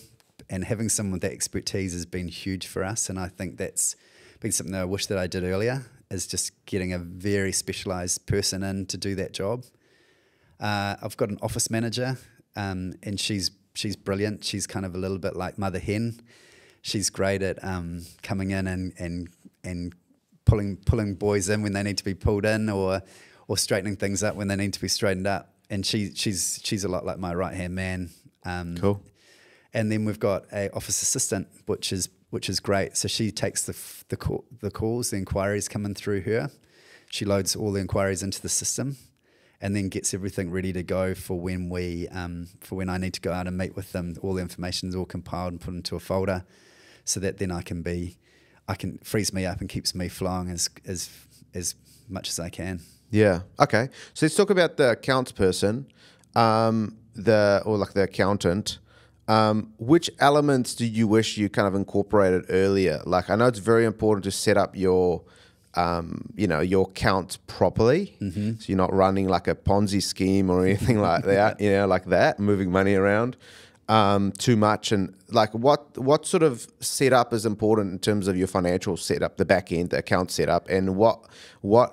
And having someone with that expertise has been huge for us. And I think that's been something that I wish that I did earlier, is just getting a very specialised person in to do that job. I've got an office manager, and she's brilliant. She's kind of a little bit like mother hen. She's great at coming in and pulling boys in when they need to be pulled in, or straightening things up when they need to be straightened up. And she's a lot like my right hand man. Cool. And then we've got a office assistant, which is great. So she takes the calls, the inquiries coming through her. She loads all the inquiries into the system, and then gets everything ready to go for when when I need to go out and meet with them. All the information's all compiled and put into a folder, so that then frees me up and keeps me flowing as much as I can. Yeah. Okay. So let's talk about the accounts person, the accountant. Which elements do you wish you kind of incorporated earlier? Like, I know it's very important to set up your accounts properly. Mm-hmm. So you're not running like a Ponzi scheme or anything like that, like that, moving money around too much. And like, what sort of setup is important in terms of your financial setup, the back end, the account setup, and what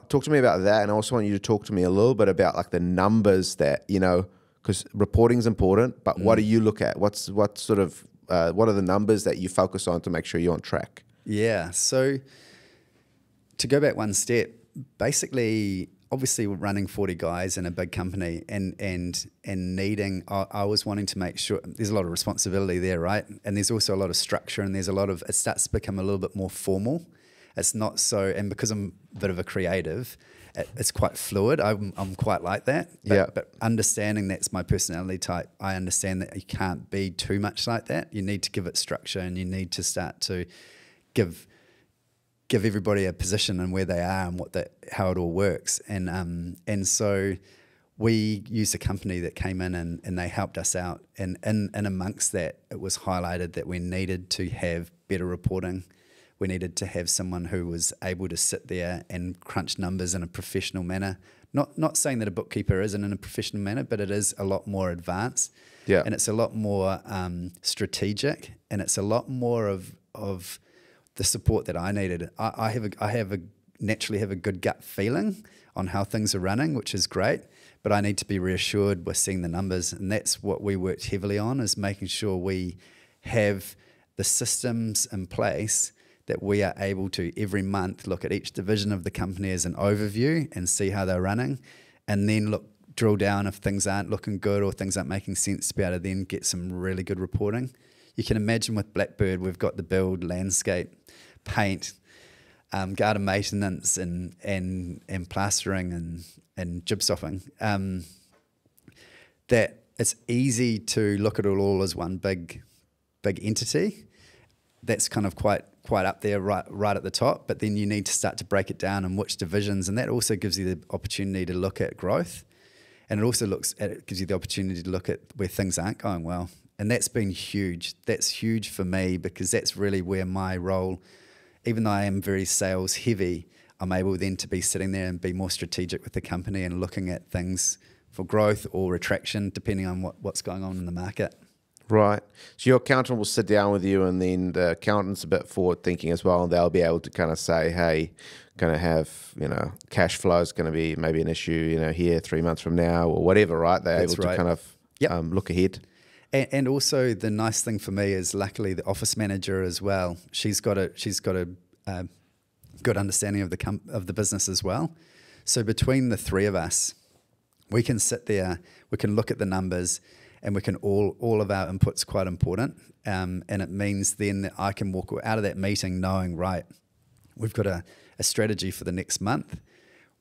talk to me about that. And I also want you to talk to me a little bit about like the numbers that, because reporting is important, but what do you look at? What are the numbers that you focus on to make sure you're on track? Yeah. So to go back one step, basically, obviously we're running 40 guys in a big company, and needing, I was wanting to make sure there's a lot of responsibility there, right? And there's also a lot of structure, and it starts to become a little bit more formal. It's not so, and because I'm a bit of a creative, it's quite fluid. I'm quite like that. But understanding that's my personality type, I understand that you can't be too much like that. You need to give it structure, and you need to start to give everybody a position and where they are and how it all works. And so we used a company that came in and they helped us out. And amongst that, it was highlighted that we needed to have better reporting. We needed to have someone who was able to sit there and crunch numbers in a professional manner. Not saying that a bookkeeper isn't in a professional manner, but it is a lot more advanced. Yeah. And it's a lot more strategic, and it's a lot more of the support that I needed. I have naturally have a good gut feeling on how things are running, which is great, but I need to be reassured we're seeing the numbers, and that's what we worked heavily on, is making sure we have the systems in place that we are able to every month look at each division of the company as an overview and see how they're running, and then drill down if things aren't looking good or things aren't making sense, to be able to then get some really good reporting. You can imagine with Blackbird, we've got the build, landscape, paint, garden maintenance, and plastering and gypsoffing. That it's easy to look at it all as one big entity. That's kind of quite up there, right at the top. But then you need to start to break it down in which divisions, and that also gives you the opportunity to look at growth, and it also gives you the opportunity to look at where things aren't going well. And that's been huge. That's huge for me, because that's really where my role, even though I am very sales heavy, I'm able then to be sitting there and be more strategic with the company and looking at things for growth or retraction, depending on what's going on in the market. Right. So your accountant will sit down with you, and then the accountant's a bit forward thinking as well, and they'll be able to kind of say, hey, going to have, cash flow is going to be maybe an issue, here 3 months from now or whatever, right? They're able to kind of look ahead. And also the nice thing for me is, luckily, the office manager as well, she's got a good understanding of the business as well. So between the three of us, we can sit there, we can look at the numbers, and we can all of our input's quite important. And it means then that I can walk out of that meeting knowing, right, we've got a strategy for the next month,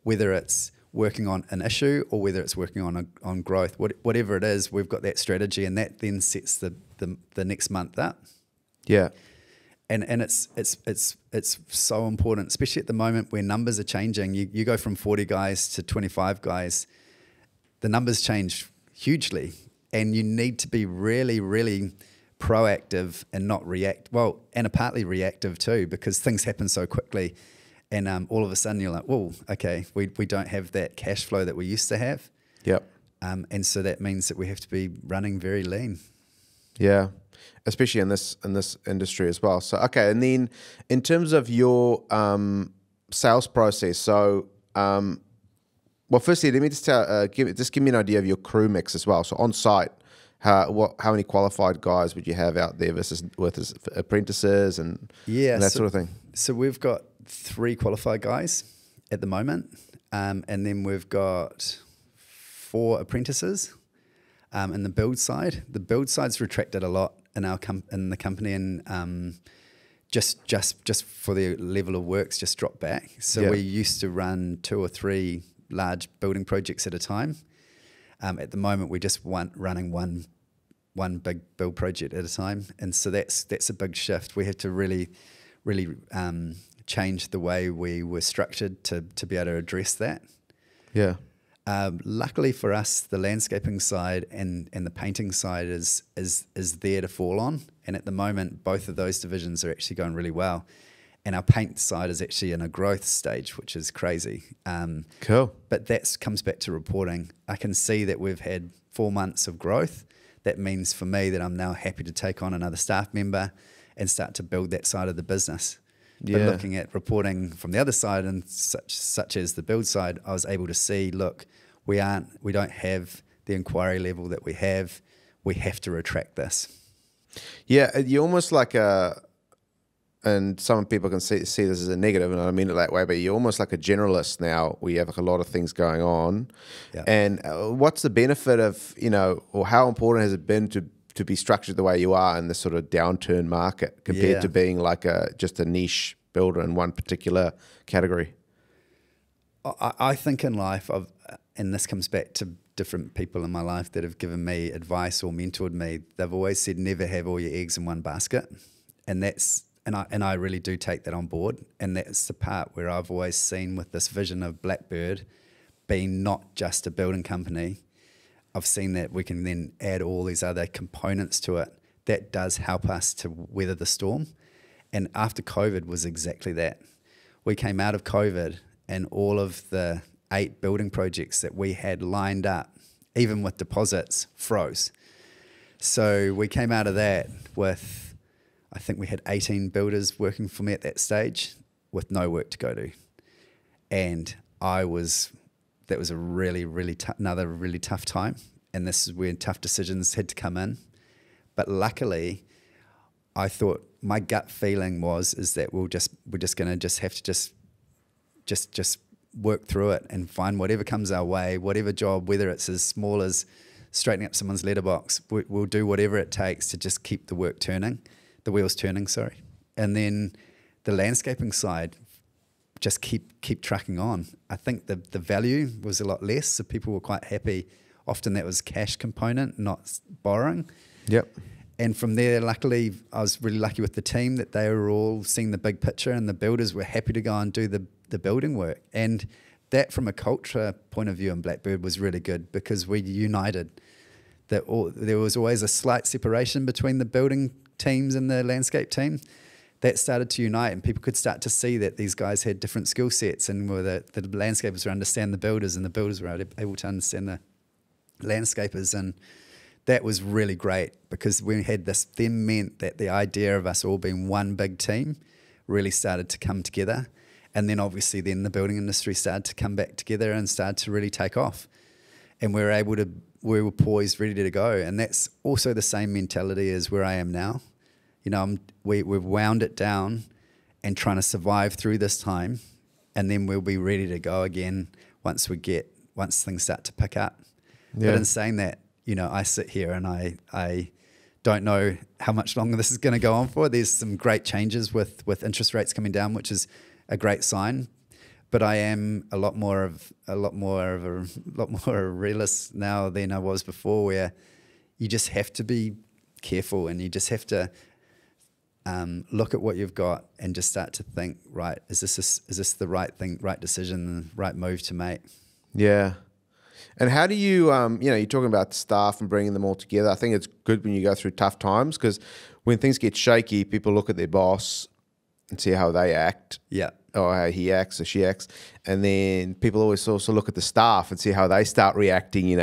whether it's working on an issue or whether it's working on growth, whatever it is, we've got that strategy, and that then sets the next month up. Yeah. And it's so important, especially at the moment where numbers are changing. You go from 40 guys to 25 guys, the numbers change hugely, and you need to be really, really proactive and not react. Well, and partly reactive too, because things happen so quickly. And all of a sudden you're like, whoa, okay, we don't have that cash flow that we used to have. Yep. And so that means that we have to be running very lean. Yeah, especially in this industry as well. So, okay, and then in terms of your sales process, so, well, firstly, let me just give me an idea of your crew mix as well. So on site, how many qualified guys would you have out there versus with apprentices and that sort of thing? So we've got 3 qualified guys at the moment, and then we've got 4 apprentices in the build side. The build side's retracted a lot in the company, and just for the level of work's just dropped back. So we used to run 2 or 3 large building projects at a time. At the moment, we're just running one big build project at a time, and so that's a big shift. We had to really change the way we were structured to be able to address that. Yeah. Luckily for us, the landscaping side and the painting side is there to fall on, and at the moment, both of those divisions are actually going really well. And our paint side is actually in a growth stage, which is crazy. Cool. But that comes back to reporting. I can see that we've had 4 months of growth. That means for me that I'm now happy to take on another staff member and start to build that side of the business. Yeah. But looking at reporting from the other side, and such as the build side, I was able to see, look, we don't have the inquiry level that we have. We have to retract this. Yeah, you're almost like and some people can see this as a negative, and I don't mean it that way, but you're almost like a generalist now, where you have like a lot of things going on. Yeah. And what's the benefit of, or how important has it been to be structured the way you are in this sort of downturn market compared to being like just a niche builder in one particular category? I think in life, and this comes back to different people in my life that have given me advice or mentored me, they've always said never have all your eggs in one basket. And I really do take that on board. And that's the part where I've always seen with this vision of Blackbird being not just a building company. I've seen that we can then add all these other components to it. That does help us to weather the storm. And after COVID was exactly that. We came out of COVID, and all of the 8 building projects that we had lined up, even with deposits, froze. So we came out of that with, I think we had 18 builders working for me at that stage with no work to go to. and that was a really, really another really tough time. And this is where tough decisions had to come in. But luckily, I thought my gut feeling is that we're just going to have to just work through it and find whatever comes our way, whatever job, whether it's as small as straightening up someone's letterbox. We'll do whatever it takes to just keep the wheels turning. And then the landscaping side, just keep trucking on. I think the value was a lot less, so people were quite happy. Often that was cash component, not borrowing. Yep. And from there, luckily, I was really lucky with the team that they were all seeing the big picture, and the builders were happy to go and do the building work. And that, from a culture point of view in Blackbird, was really good because we united. There was always a slight separation between the building teams and the landscape team. That started to unite, and people could start to see that these guys had different skill sets, and the landscapers would understand the builders, and the builders were able to understand the landscapers. And that was really great because we had this, then meant that the idea of us all being one big team really started to come together. And then obviously then the building industry started to come back together and started to really take off. And we were poised, ready to go. And that's also the same mentality as where I am now. You know, we've wound it down and trying to survive through this time, and then we'll be ready to go again once things start to pick up. Yeah. But in saying that, you know, I sit here and I don't know how much longer this is going to go on for. There's some great changes with interest rates coming down, which is a great sign. But I am a lot more of a realist now than I was before, where you just have to be careful and you just have to look at what you've got and just start to think, right, is this the right thing, right decision, right move to make? Yeah. And how do you, you're talking about staff and bringing them all together. I think it's good when you go through tough times, because when things get shaky, people look at their boss and see how they act. Yeah. Or how he acts or she acts. And then people always also look at the staff and see how they start reacting,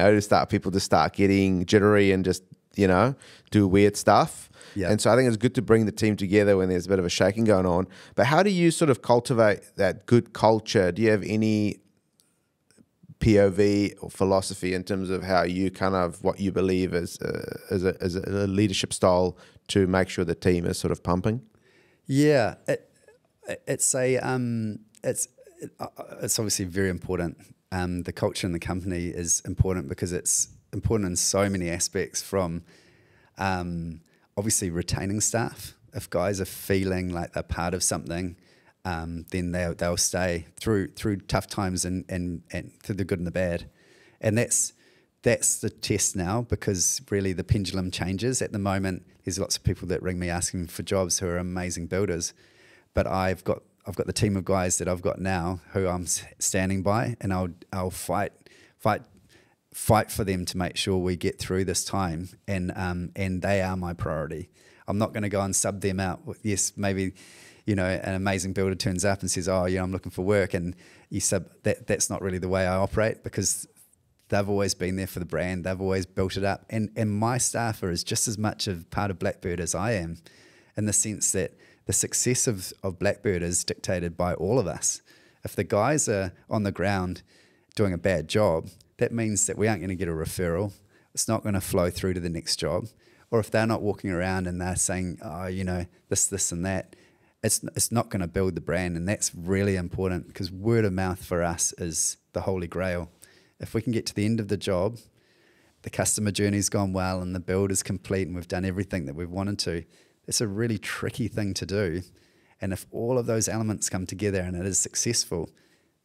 people to start getting jittery and just, do weird stuff. Yeah. And so I think it's good to bring the team together when there's a bit of a shaking going on. But how do you sort of cultivate that good culture? Do you have any POV or philosophy in terms of how you what you believe as a leadership style to make sure the team is sort of pumping? Yeah, it's obviously very important. The culture in the company is important because it's important in so many aspects, from obviously retaining staff. If guys are feeling like they're part of something, then they'll stay through tough times and through the good and the bad. And that's the test now, because really the pendulum changes. At the moment, there's lots of people that ring me asking for jobs who are amazing builders, but I've got the team of guys that I've got now who I'm standing by, and I'll fight for them to make sure we get through this time, and they are my priority. I'm not going to go and sub them out. Yes, maybe, an amazing builder turns up and says, I'm looking for work, and you sub that. That's not really the way I operate, because they've always been there for the brand. They've always built it up, and my staff are just as much a part of Blackbird as I am, in the sense that the success of Blackbird is dictated by all of us. If the guys are on the ground doing a bad job, that means that we aren't going to get a referral. It's not going to flow through to the next job. Or if they're not walking around and they're saying, this and that, it's not going to build the brand. And that's really important, because word of mouth for us is the holy grail. If we can get to the end of the job, the customer journey's gone well and the build is complete and we've done everything that we've wanted to, it's a really tricky thing to do. And if all of those elements come together and it is successful,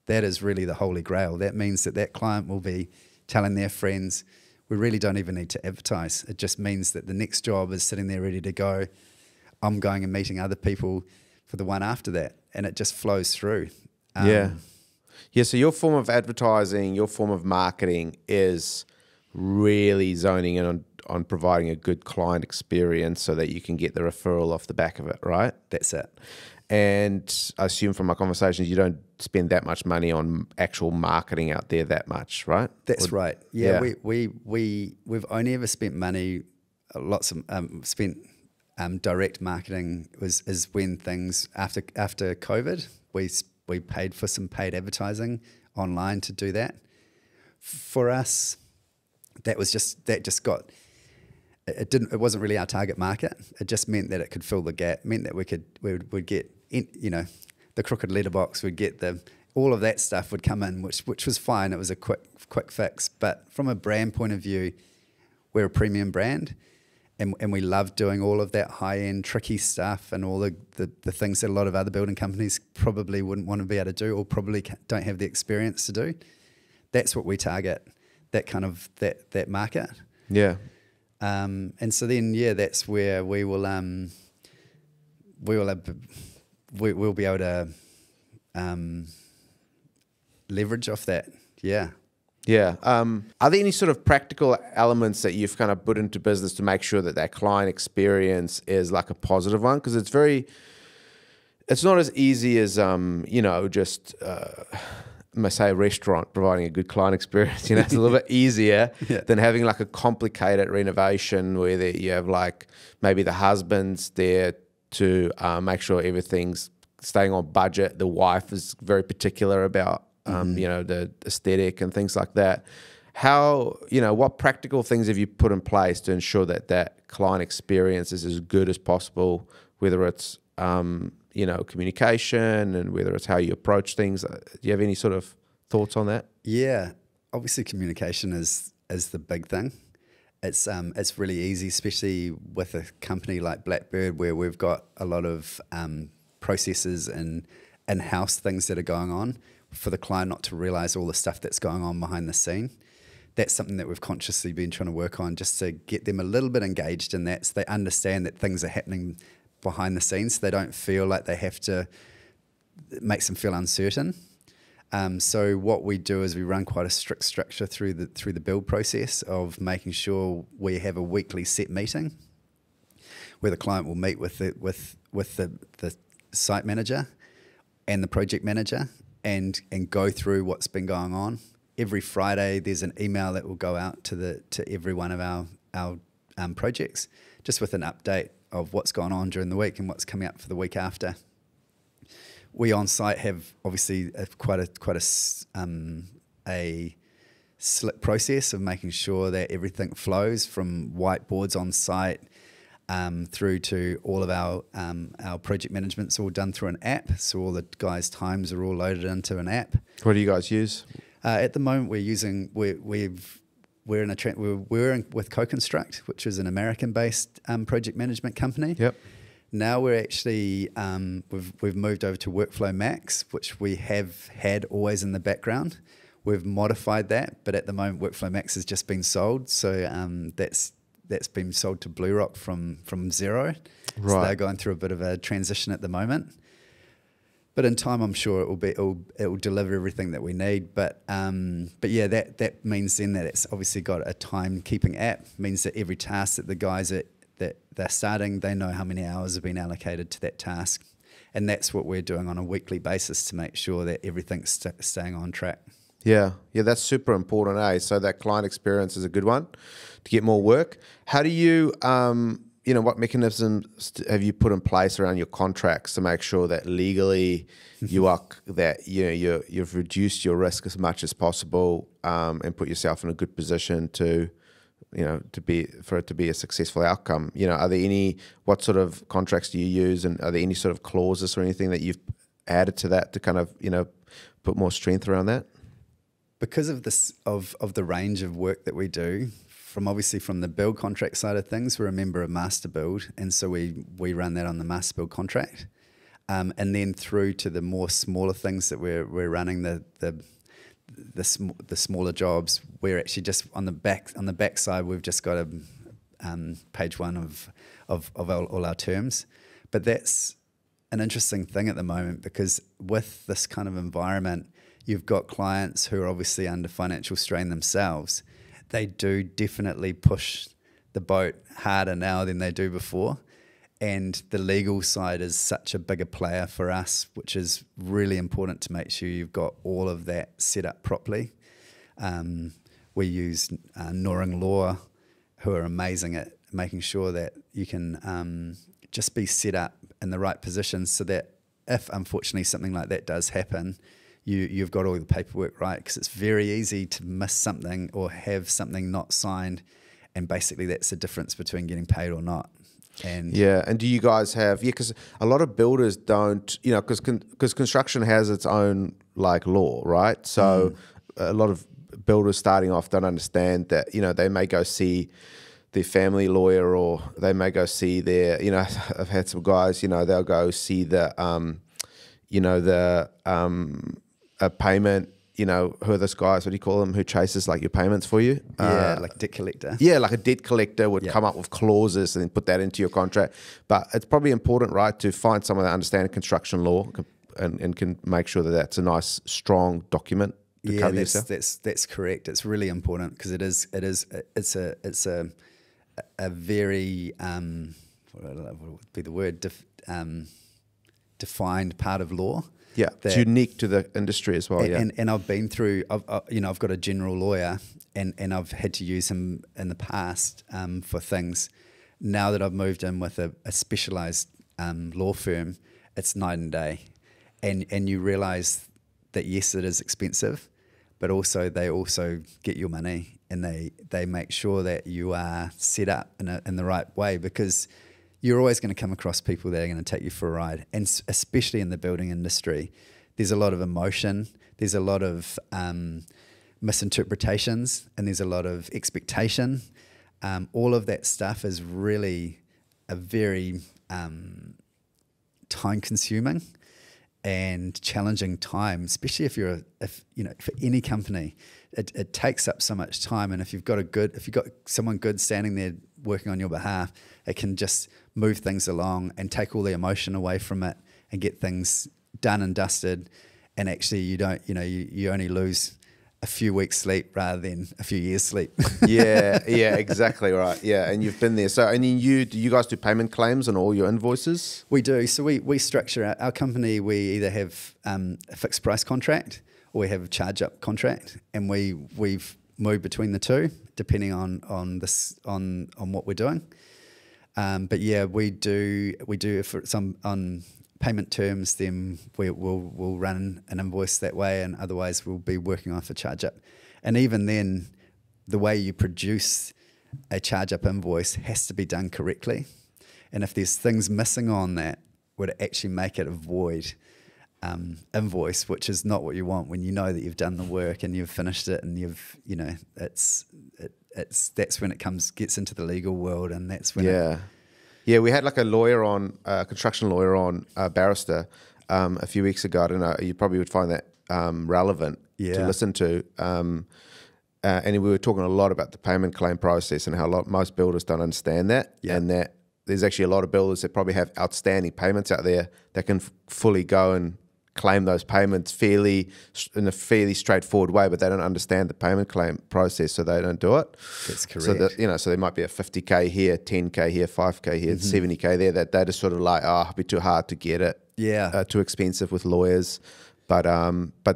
that is really the holy grail. That means that client will be telling their friends, we really don't even need to advertise. It just means that the next job is sitting there ready to go. I'm going and meeting other people for the one after that, and it just flows through. Yeah, so your form of advertising, your form of marketing is really zoning in on providing a good client experience so that you can get the referral off the back of it, right? That's it. And I assume from my conversations, you don't spend that much money on actual marketing out there that much, right? That's right. Yeah. We've only ever spent money, direct marketing is when things, after COVID, we we paid for some paid advertising online to do that. For us, that just got, it wasn't really our target market. It just meant that it could fill the gap, meant that we'd get in, the crooked letterbox, we'd get all of that stuff would come in, which was fine. It was a quick fix. But from a brand point of view, we're a premium brand, and we love doing all of that high-end tricky stuff and all the things that a lot of other building companies probably wouldn't want to be able to do, or probably don't have the experience to do. That's what we target, that kind of that market. Yeah. And so then, that's where we'll be able to leverage off that. Yeah. Yeah. Are there any sort of practical elements that you've kind of put into business to make sure that client experience is like a positive one? Because it's not as easy as, just, say a restaurant providing a good client experience. It's a little bit easier than having like a complicated renovation where you have like maybe the husband's there to make sure everything's staying on budget. The wife is very particular about the aesthetic and things like that. How, what practical things have you put in place to ensure that client experience is as good as possible, whether it's, communication and whether it's how you approach things? Do you have any sort of thoughts on that? Yeah, obviously communication is the big thing. It's really easy, especially with a company like Blackbird, where we've got a lot of processes and in-house things that are going on, for the client not to realise all the stuff that's going on behind the scene. That's something that we've consciously been trying to work on, just to get them a little bit engaged in that, so they understand that things are happening behind the scenes, so they don't feel like they have to. It makes them feel uncertain. So what we do is we run quite a strict structure through the build process of making sure we have a weekly set meeting where the client will meet with the site manager and the project manager and go through what's been going on. Every Friday there's an email that will go out to every one of our projects, just with an update of what's gone on during the week and what's coming up for the week after. We on site have obviously quite a slick process of making sure that everything flows from whiteboards on site through to all of our project management's all done through an app. So all the guys' times are all loaded into an app. What do you guys use? At the moment, we're with Co-Construct, which is an American-based project management company. Yep. Now we're actually we've moved over to Workflow Max, which we have had always in the background. We've modified that, but at the moment Workflow Max has just been sold, so that's been sold to Blue Rock from Xero. Right. So they're going through a bit of a transition at the moment. But in time, I'm sure it will deliver everything that we need. But yeah, that means then that it's obviously got a timekeeping app. Means that every task that the guys that they're starting, they know how many hours have been allocated to that task, and that's what we're doing on a weekly basis to make sure that everything's staying on track. Yeah, that's super important, eh? So that client experience is a good one to get more work. How do you, what mechanisms have you put in place around your contracts to make sure that legally you've reduced your risk as much as possible and put yourself in a good position for it to be a successful outcome? Are there what sort of contracts do you use, and are there any sort of clauses or anything that you've added to that to kind of, put more strength around that? Because of this, of the range of work that we do, from the build contract side of things, we're a member of Master Build, and so we run that on the Master Build contract, and then through to the more smaller things that we're running, the smaller jobs. We're actually just on the back side. We've just got a page one of all our terms, but that's an interesting thing at the moment, because with this kind of environment, you've got clients who are obviously under financial strain themselves. They do definitely push the boat harder now than they do before. And the legal side is such a bigger player for us, which is really important to make sure you've got all of that set up properly. We use Noring Law, who are amazing at making sure that you can just be set up in the right position, so that if unfortunately something like that does happen, you've got all the paperwork right, because it's very easy to miss something or have something not signed, and basically that's the difference between getting paid or not. And and do you guys have, because a lot of builders don't, because construction has its own like law, right? So a lot of builders starting off don't understand that, they may go see their family lawyer, or they may go see their, I've had some guys, they'll go see the, a payment, who are those guys, what do you call them, who chases like your payments for you? Like debt collector. Yeah, like a debt collector would come up with clauses and then put that into your contract. But it's probably important, right, to find someone that understands construction law and can make sure that that's a nice, strong document to cover yourself. That's correct. It's really important, because it's a very what would be the word, defined part of law. Yeah, it's unique to the industry as well. And I've been through, I've got a general lawyer, and I've had to use him in the past for things. Now that I've moved in with a specialised law firm, it's night and day, and you realise that yes, it is expensive, but also they also get your money, and they make sure that you are set up in the right way, because you're always going to come across people that are going to take you for a ride. And especially in the building industry, there's a lot of emotion, there's a lot of misinterpretations, and there's a lot of expectation. All of that stuff is really a very time-consuming and challenging time, especially for any company. It takes up so much time, and if you've got someone good standing there working on your behalf, it can just move things along and take all the emotion away from it and get things done and dusted. And actually, you only lose a few weeks sleep rather than a few years sleep. yeah, exactly right. Yeah, and you've been there. So, and do you guys do payment claims on all your invoices? We do. So we structure our company. We either have a fixed price contract, or we have a charge up contract, and we've moved between the two depending on what we're doing. But yeah, we do for some on payment terms. Then we'll run an invoice that way, and otherwise we'll be working off a charge up. And even then, the way you produce a charge up invoice has to be done correctly. And if there's things missing on that, would actually make it a void invoice, which is not what you want when you know that you've done the work and you've finished it, and that's when it gets into the legal world, and that's when we had like a lawyer on, a construction lawyer on, barrister, a few weeks ago. I don't know, you probably would find that relevant to listen to. And we were talking a lot about the payment claim process and how most builders don't understand that, and that there's actually a lot of builders that probably have outstanding payments out there that can fully go and claim those payments in a fairly straightforward way, but they don't understand the payment claim process, so they don't do it. That's correct. So that, so there might be a 50k here, 10k here, 5k here, 70k there. That they just sort of like, it'd be too hard to get it. Yeah, too expensive with lawyers. But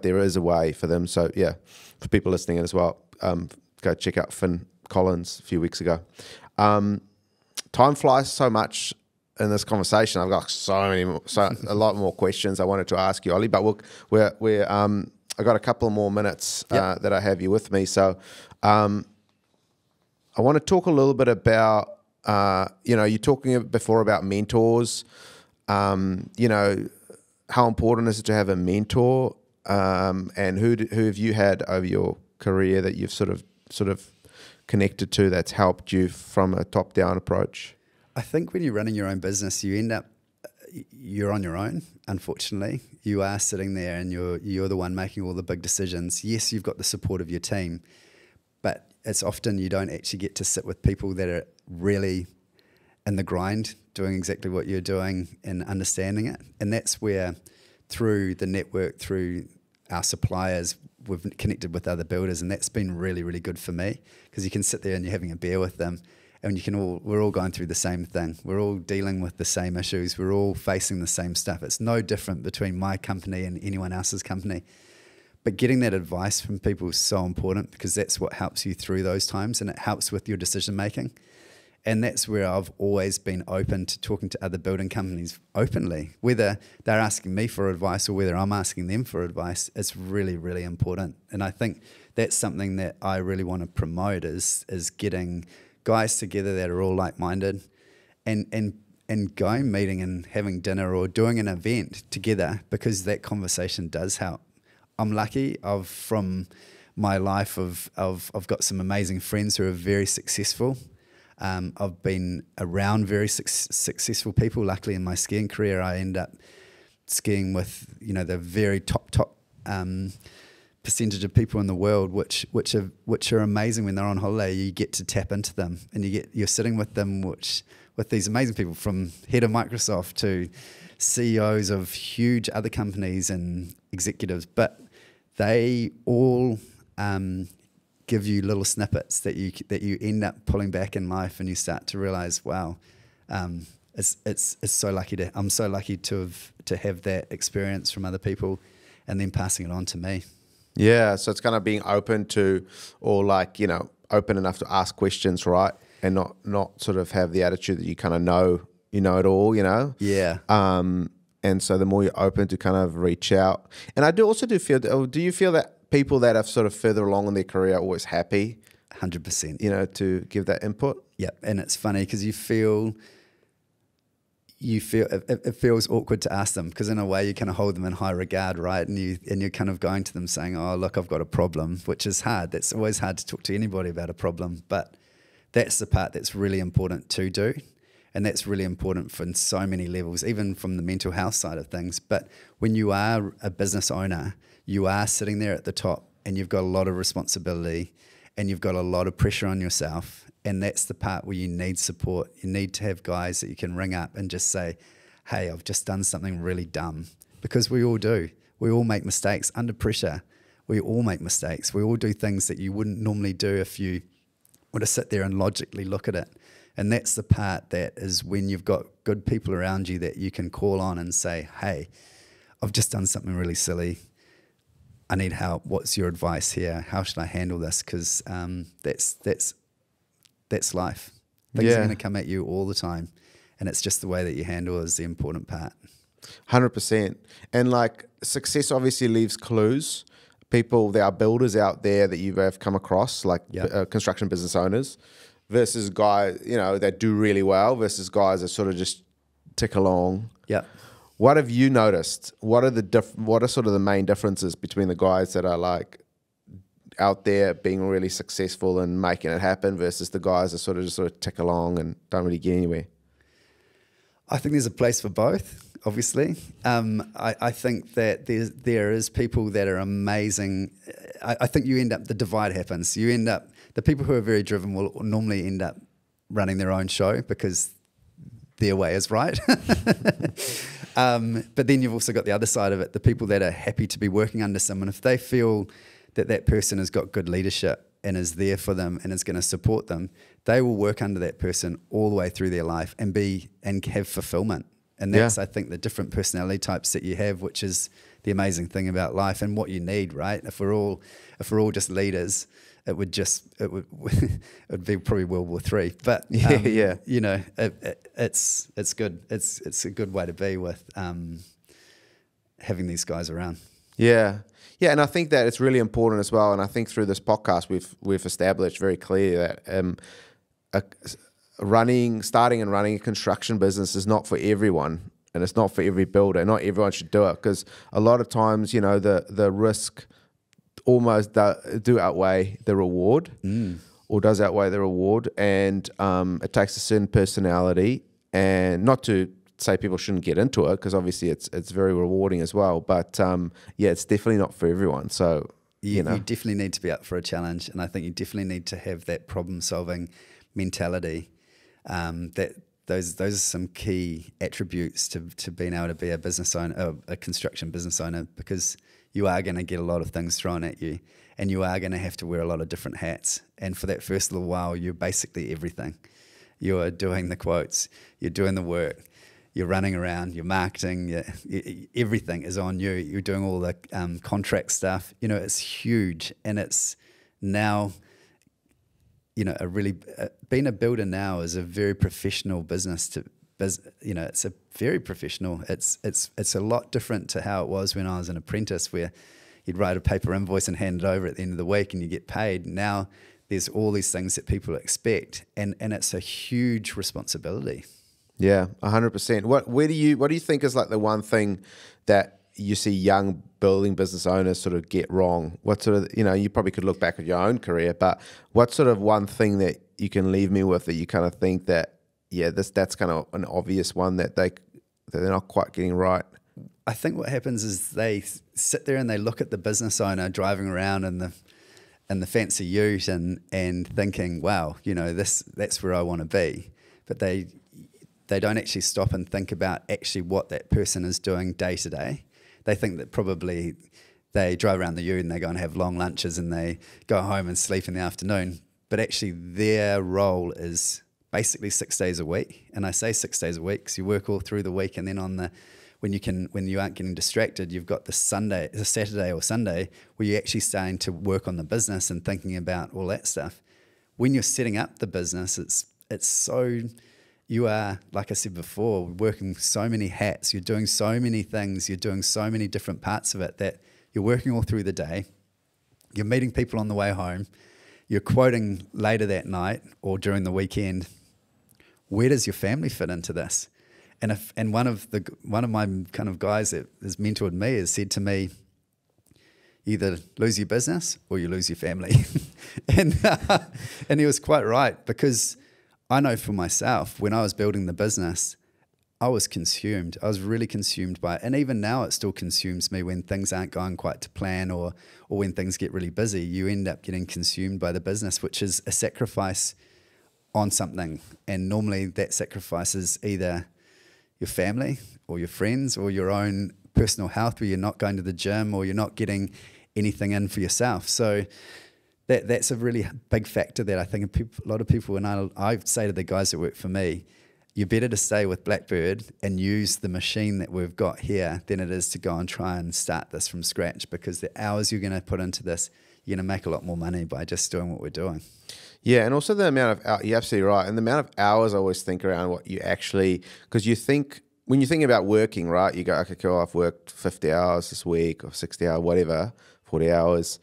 there is a way for them. So yeah, for people listening in as well, go check out Finn Collins a few weeks ago. Time flies so much in this conversation. I've got a lot more questions I wanted to ask you, Ollie, but I got a couple more minutes that I have you with me. So I want to talk a little bit about, you're talking before about mentors, how important is it to have a mentor, and who have you had over your career that you've sort of connected to that's helped you from a top-down approach? I think when you're running your own business, you're on your own, unfortunately. You are sitting there and you're the one making all the big decisions. Yes, you've got the support of your team, but it's often you don't actually get to sit with people that are really in the grind, doing exactly what you're doing and understanding it. And that's where, through the network, through our suppliers, we've connected with other builders, and that's been really, really good for me, because you can sit there and you're having a beer with them, and we're all going through the same thing. We're all dealing with the same issues. We're all facing the same stuff. It's no different between my company and anyone else's company. But getting that advice from people is so important, because that's what helps you through those times, and it helps with your decision making. And that's where I've always been open to talking to other building companies openly, whether they're asking me for advice or whether I'm asking them for advice. It's really, really important. And I think that's something that I really want to promote is getting guys together that are all like-minded and going meeting and having dinner or doing an event together, because that conversation does help. I'm lucky. From my life, I've got some amazing friends who are very successful. I've been around very successful people. Luckily, in my skiing career, I end up skiing with the very top percentage of people in the world, which are amazing. When they're on holiday, you get to tap into them, and you're sitting with them, with these amazing people, from head of Microsoft to CEOs of huge other companies and executives, but they all give you little snippets that you end up pulling back in life, and you start to realize, wow, it's so lucky I'm so lucky to have that experience from other people, and then passing it on to me. Yeah, so it's kind of being open to, or open enough to ask questions, right? And not sort of have the attitude that you kind of know it all, Yeah. And so the more you're open to kind of reach out. And I do feel, do you feel that people that have sort of further along in their career are always happy? 100%. To give that input? Yeah, and it's funny because it feels awkward to ask them, because in a way you kind of hold them in high regard, right? And you're kind of going to them saying, oh, look, I've got a problem, which is hard. That's always hard to talk to anybody about a problem, but that's the part that's really important to do. And that's really important for so many levels, even from the mental health side of things. But when you are a business owner, you are sitting there at the top, and you've got a lot of responsibility, and you've got a lot of pressure on yourself. And that's the part where you need support. You need to have guys that you can ring up and just say, hey, I've just done something really dumb. Because we all do. We all make mistakes under pressure. We all make mistakes. We all do things that you wouldn't normally do if you were to sit there and logically look at it. And that's the part that is when you've got good people around you that you can call on and say, hey, I've just done something really silly. I need help. What's your advice here? How should I handle this? Because that's life. Things are going to come at you all the time. And it's just the way that you handle is the important part. 100%. And success obviously leaves clues. There are builders out there that you have come across, construction business owners, versus guys, that do really well, versus guys that sort of just tick along. Yeah. What have you noticed? What are sort of the main differences between the guys that are out there being really successful and making it happen versus the guys that sort of tick along and don't really get anywhere? I think there's a place for both, obviously. I think that there is people that are amazing. I think the divide happens. The people who are very driven will normally end up running their own show because their way is right. But then you've also got the other side of it, the people that are happy to be working under someone. If they feel that person has got good leadership and is there for them and is going to support them, they will work under that person all the way through their life and have fulfillment. And that's, I think, the different personality types that you have, which is the amazing thing about life and what you need, right? If we're all just leaders, it would be probably World War III. But it's good. It's a good way to be with having these guys around. Yeah. Yeah, and I think that it's really important as well. And I think through this podcast, we've established very clearly that starting and running a construction business is not for everyone, and it's not for every builder. Not everyone should do it, because a lot of times, the risk almost do outweigh the reward, or does outweigh the reward, and it takes a certain personality, and not to say people shouldn't get into it, because obviously it's very rewarding as well, but it's definitely not for everyone. So you definitely need to be up for a challenge, and I think you definitely need to have that problem solving mentality. Those are some key attributes to being able to be a business owner, a construction business owner, because you are going to get a lot of things thrown at you, and you are going to have to wear a lot of different hats. And for that first little while, you're basically everything. You are doing the quotes, you're doing the work, you're running around, you're marketing, everything is on you. You're doing all the contract stuff. It's huge, and it's now you know, being a builder now is a very professional business. You know, it's a very professional. It's a lot different to how it was when I was an apprentice, where you'd write a paper invoice and hand it over at the end of the week and you get paid. Now there's all these things that people expect, and it's a huge responsibility. Yeah, 100%. What do you think is like the one thing that you see young building business owners sort of get wrong? What sort of, you know, you probably could look back at your own career, but what sort of one thing that you can leave me with that you kind of think that, yeah, that's kind of an obvious one that they're not quite getting right? I think what happens is they sit there and they look at the business owner driving around in the fancy ute and thinking, wow, you know, that's where I want to be. But they don't actually stop and think about actually what that person is doing day to day. They think that probably they drive around the ute and they go and have long lunches and they go home and sleep in the afternoon. But actually their role is basically 6 days a week. And I say 6 days a week because you work all through the week, and then when you aren't getting distracted, you've got the Saturday or Sunday where you're actually starting to work on the business and thinking about all that stuff. When you're setting up the business, it's so, you are, like I said before, working so many hats, you're doing so many things, you're doing so many different parts of it that you're working all through the day, you're meeting people on the way home, you're quoting later that night or during the weekend. Where does your family fit into this? And one of my kind of guys that has mentored me has said to me, either lose your business or you lose your family. and he was quite right, because I know for myself, when I was building the business, I was consumed. I was really consumed by it. And even now it still consumes me when things aren't going quite to plan, or when things get really busy. You end up getting consumed by the business, which is a sacrifice on something. And normally that sacrifice is either your family or your friends or your own personal health, where you're not going to the gym or you're not getting anything in for yourself. So that's a really big factor that I think a lot of people, and I say to the guys that work for me, you're better to stay with Blackbird and use the machine that we've got here than it is to go and try and start this from scratch, because the hours you're going to put into this, you're going to make a lot more money by just doing what we're doing. Yeah, and also the amount of, you're absolutely right, and the amount of hours I always think around what you actually, because you think, when you think about working, right, you go, okay, cool, I've worked 50 hours this week or 60 hours, whatever, 40 hours.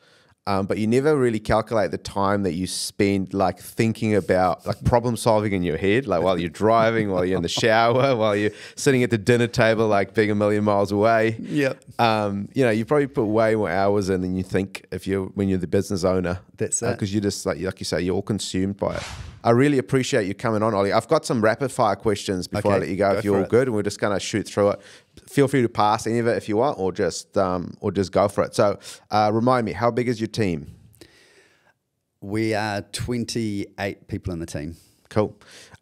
But you never really calculate the time that you spend like thinking about like problem solving in your head, like while you're driving, while you're in the shower, while you're sitting at the dinner table, like being a million miles away. Yep. You know, you probably put way more hours in than you think when you're the business owner. That's it. Because you're just like you say, you're all consumed by it. I really appreciate you coming on, Ollie. I've got some rapid fire questions before I let you go if you're all good, and we're just going to shoot through it. Feel free to pass any of it if you want, or just go for it. So remind me, how big is your team? We are 28 people in the team. Cool.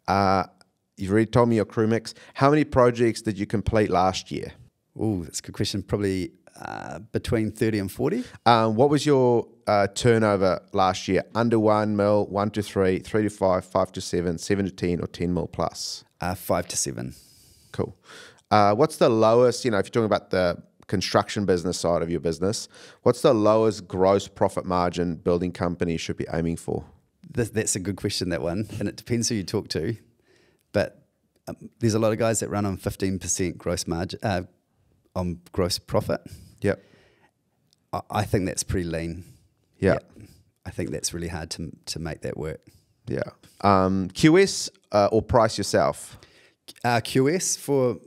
You've already told me your crew mix. How many projects did you complete last year? Oh, that's a good question. Probably between 30 and 40. What was your turnover last year? Under 1 mil, 1 to 3, 3 to 5, 5 to 7, 7 to 10, or 10 mil plus? 5 to 7. Cool. What's the lowest, if you're talking about the construction business side of your business, what's the lowest gross profit margin building company should be aiming for? That's a good question, that one. And it depends who you talk to. But there's a lot of guys that run on 15% gross margin, on gross profit. Yep. I think that's pretty lean. Yeah. Yep. I think that's really hard to make that work. Yeah. QS or price yourself? QS for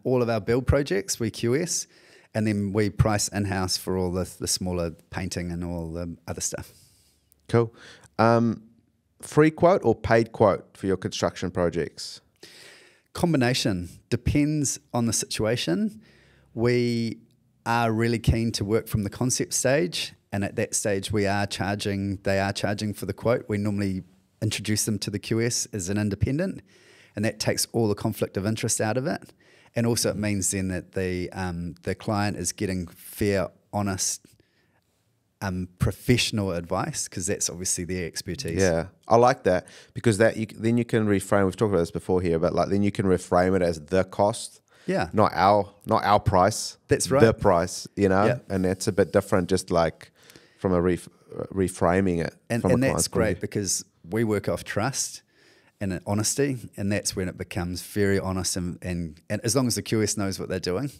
all of our build projects, we QS, and then we price in-house for all the smaller painting and all the other stuff. Cool. Free quote or paid quote for your construction projects? Combination. Depends on the situation. We are really keen to work from the concept stage, and at that stage they are charging for the quote. We normally introduce them to the QS as an independent, and that takes all the conflict of interest out of it. And also it means then that the client is getting fair, honest, professional advice, because that's obviously their expertise. Yeah, I like that, because then you can reframe. We've talked about this before here, but then you can reframe it as the cost. Yeah, not our price. That's right. The price, and that's a bit different. Just like, from a reframing it. And from a that's client's point of great view. because we work off trust and honesty, and that's when it becomes very honest and as long as the QS knows what they're doing.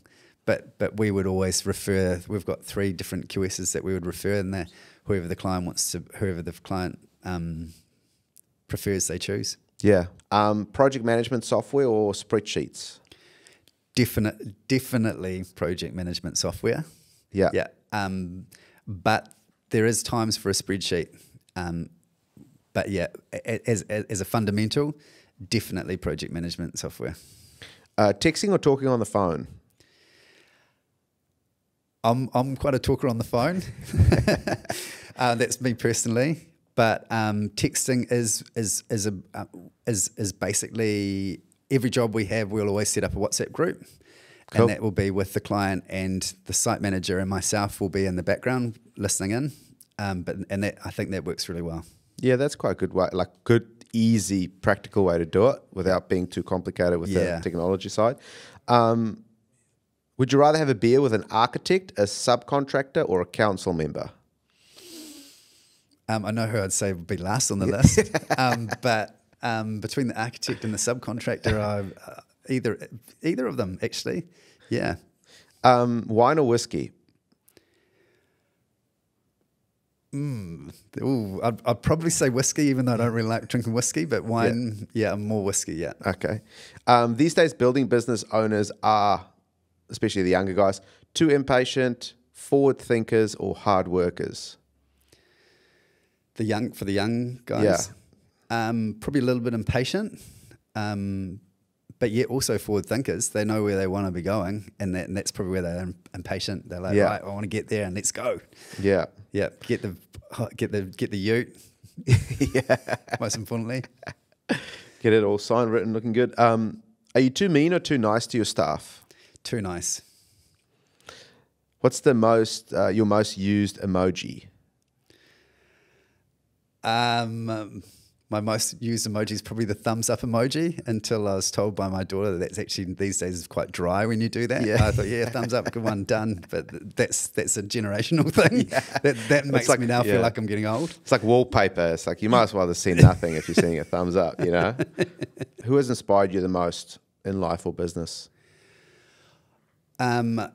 But we would always refer, we've got 3 different QSs that we would refer, and whoever the client prefers, they choose. Yeah. Project management software or spreadsheets? Definitely project management software. Yeah. Yeah. But there is times for a spreadsheet. But yeah, as a fundamental, definitely project management software. Texting or talking on the phone? I'm quite a talker on the phone. That's me personally. But texting is basically every job we have. We'll always set up a WhatsApp group, Cool. and that will be with the client, and the site manager and myself will be in the background listening in. I think that works really well. Yeah, that's quite a good way, like good, easy, practical way to do it without being too complicated with the technology side. Would you rather have a beer with an architect, a subcontractor, or a council member? I know who I'd say would be last on the list, but between the architect and the subcontractor, either of them actually. Yeah. Wine or whiskey? I'd probably say whiskey, even though I don't really like drinking whiskey. But wine, more whiskey. Yeah. Okay. These days, building business owners are, especially the younger guys, too impatient, forward thinkers, or hard workers. For the young guys, probably a little bit impatient, but yet also forward thinkers. They know where they want to be going, and that's probably where they're impatient. They're like, right, I want to get there, and let's go. Yeah, yeah. Get the ute. Yeah. Most importantly, get it all signed, written, looking good. Are you too mean or too nice to your staff? Too nice. What's the your most used emoji? My most used emoji is probably the thumbs up emoji, until I was told by my daughter that that's actually these days is quite dry when you do that. Yeah. I thought, thumbs up, good one, done. But that's a generational thing. Yeah. That makes me now feel like I'm getting old. It's like wallpaper. It's like you might as well just see nothing if you're seeing a thumbs up, you know? Who has inspired you the most in life or business? A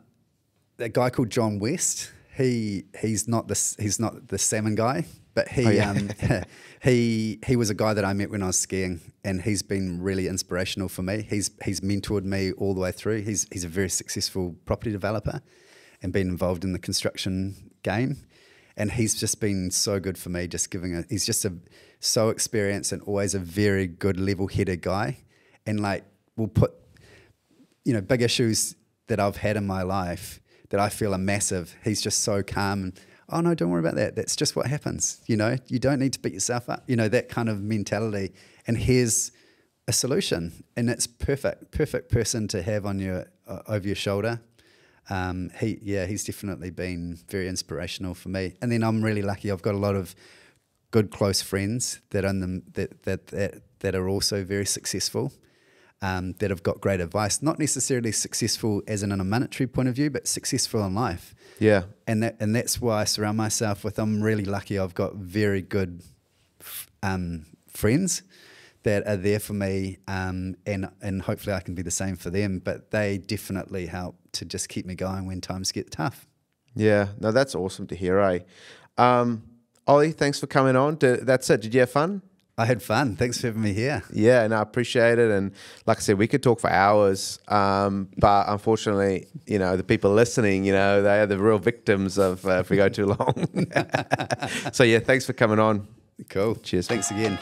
guy called John West. He's not the salmon guy, but he was a guy that I met when I was skiing, and he's been really inspirational for me. He's mentored me all the way through. He's a very successful property developer and been involved in the construction game, and he's just been so good for me. He's just so experienced and always a very good level-headed guy, and like will put big issues that I've had in my life that I feel are massive. He's just so calm. And, oh no, don't worry about that. That's just what happens. You don't need to beat yourself up. That kind of mentality. And here's a solution, and it's perfect person to have on your over your shoulder. He's definitely been very inspirational for me. And then I'm really lucky. I've got a lot of good close friends that are also very successful. That have got great advice, not necessarily successful as in a monetary point of view, but successful in life. Yeah. And that's why I surround myself with. I'm really lucky. I've got very good friends that are there for me, and hopefully I can be the same for them. But they definitely help to just keep me going when times get tough. Yeah. No, that's awesome to hear, eh? Ollie, thanks for coming on. That's it. Did you have fun? I had fun. Thanks for having me here. Yeah, and I appreciate it. And like I said, we could talk for hours, but unfortunately, the people listening, they are the real victims of if we go too long. So yeah, thanks for coming on. Cool. Cheers. Thanks again.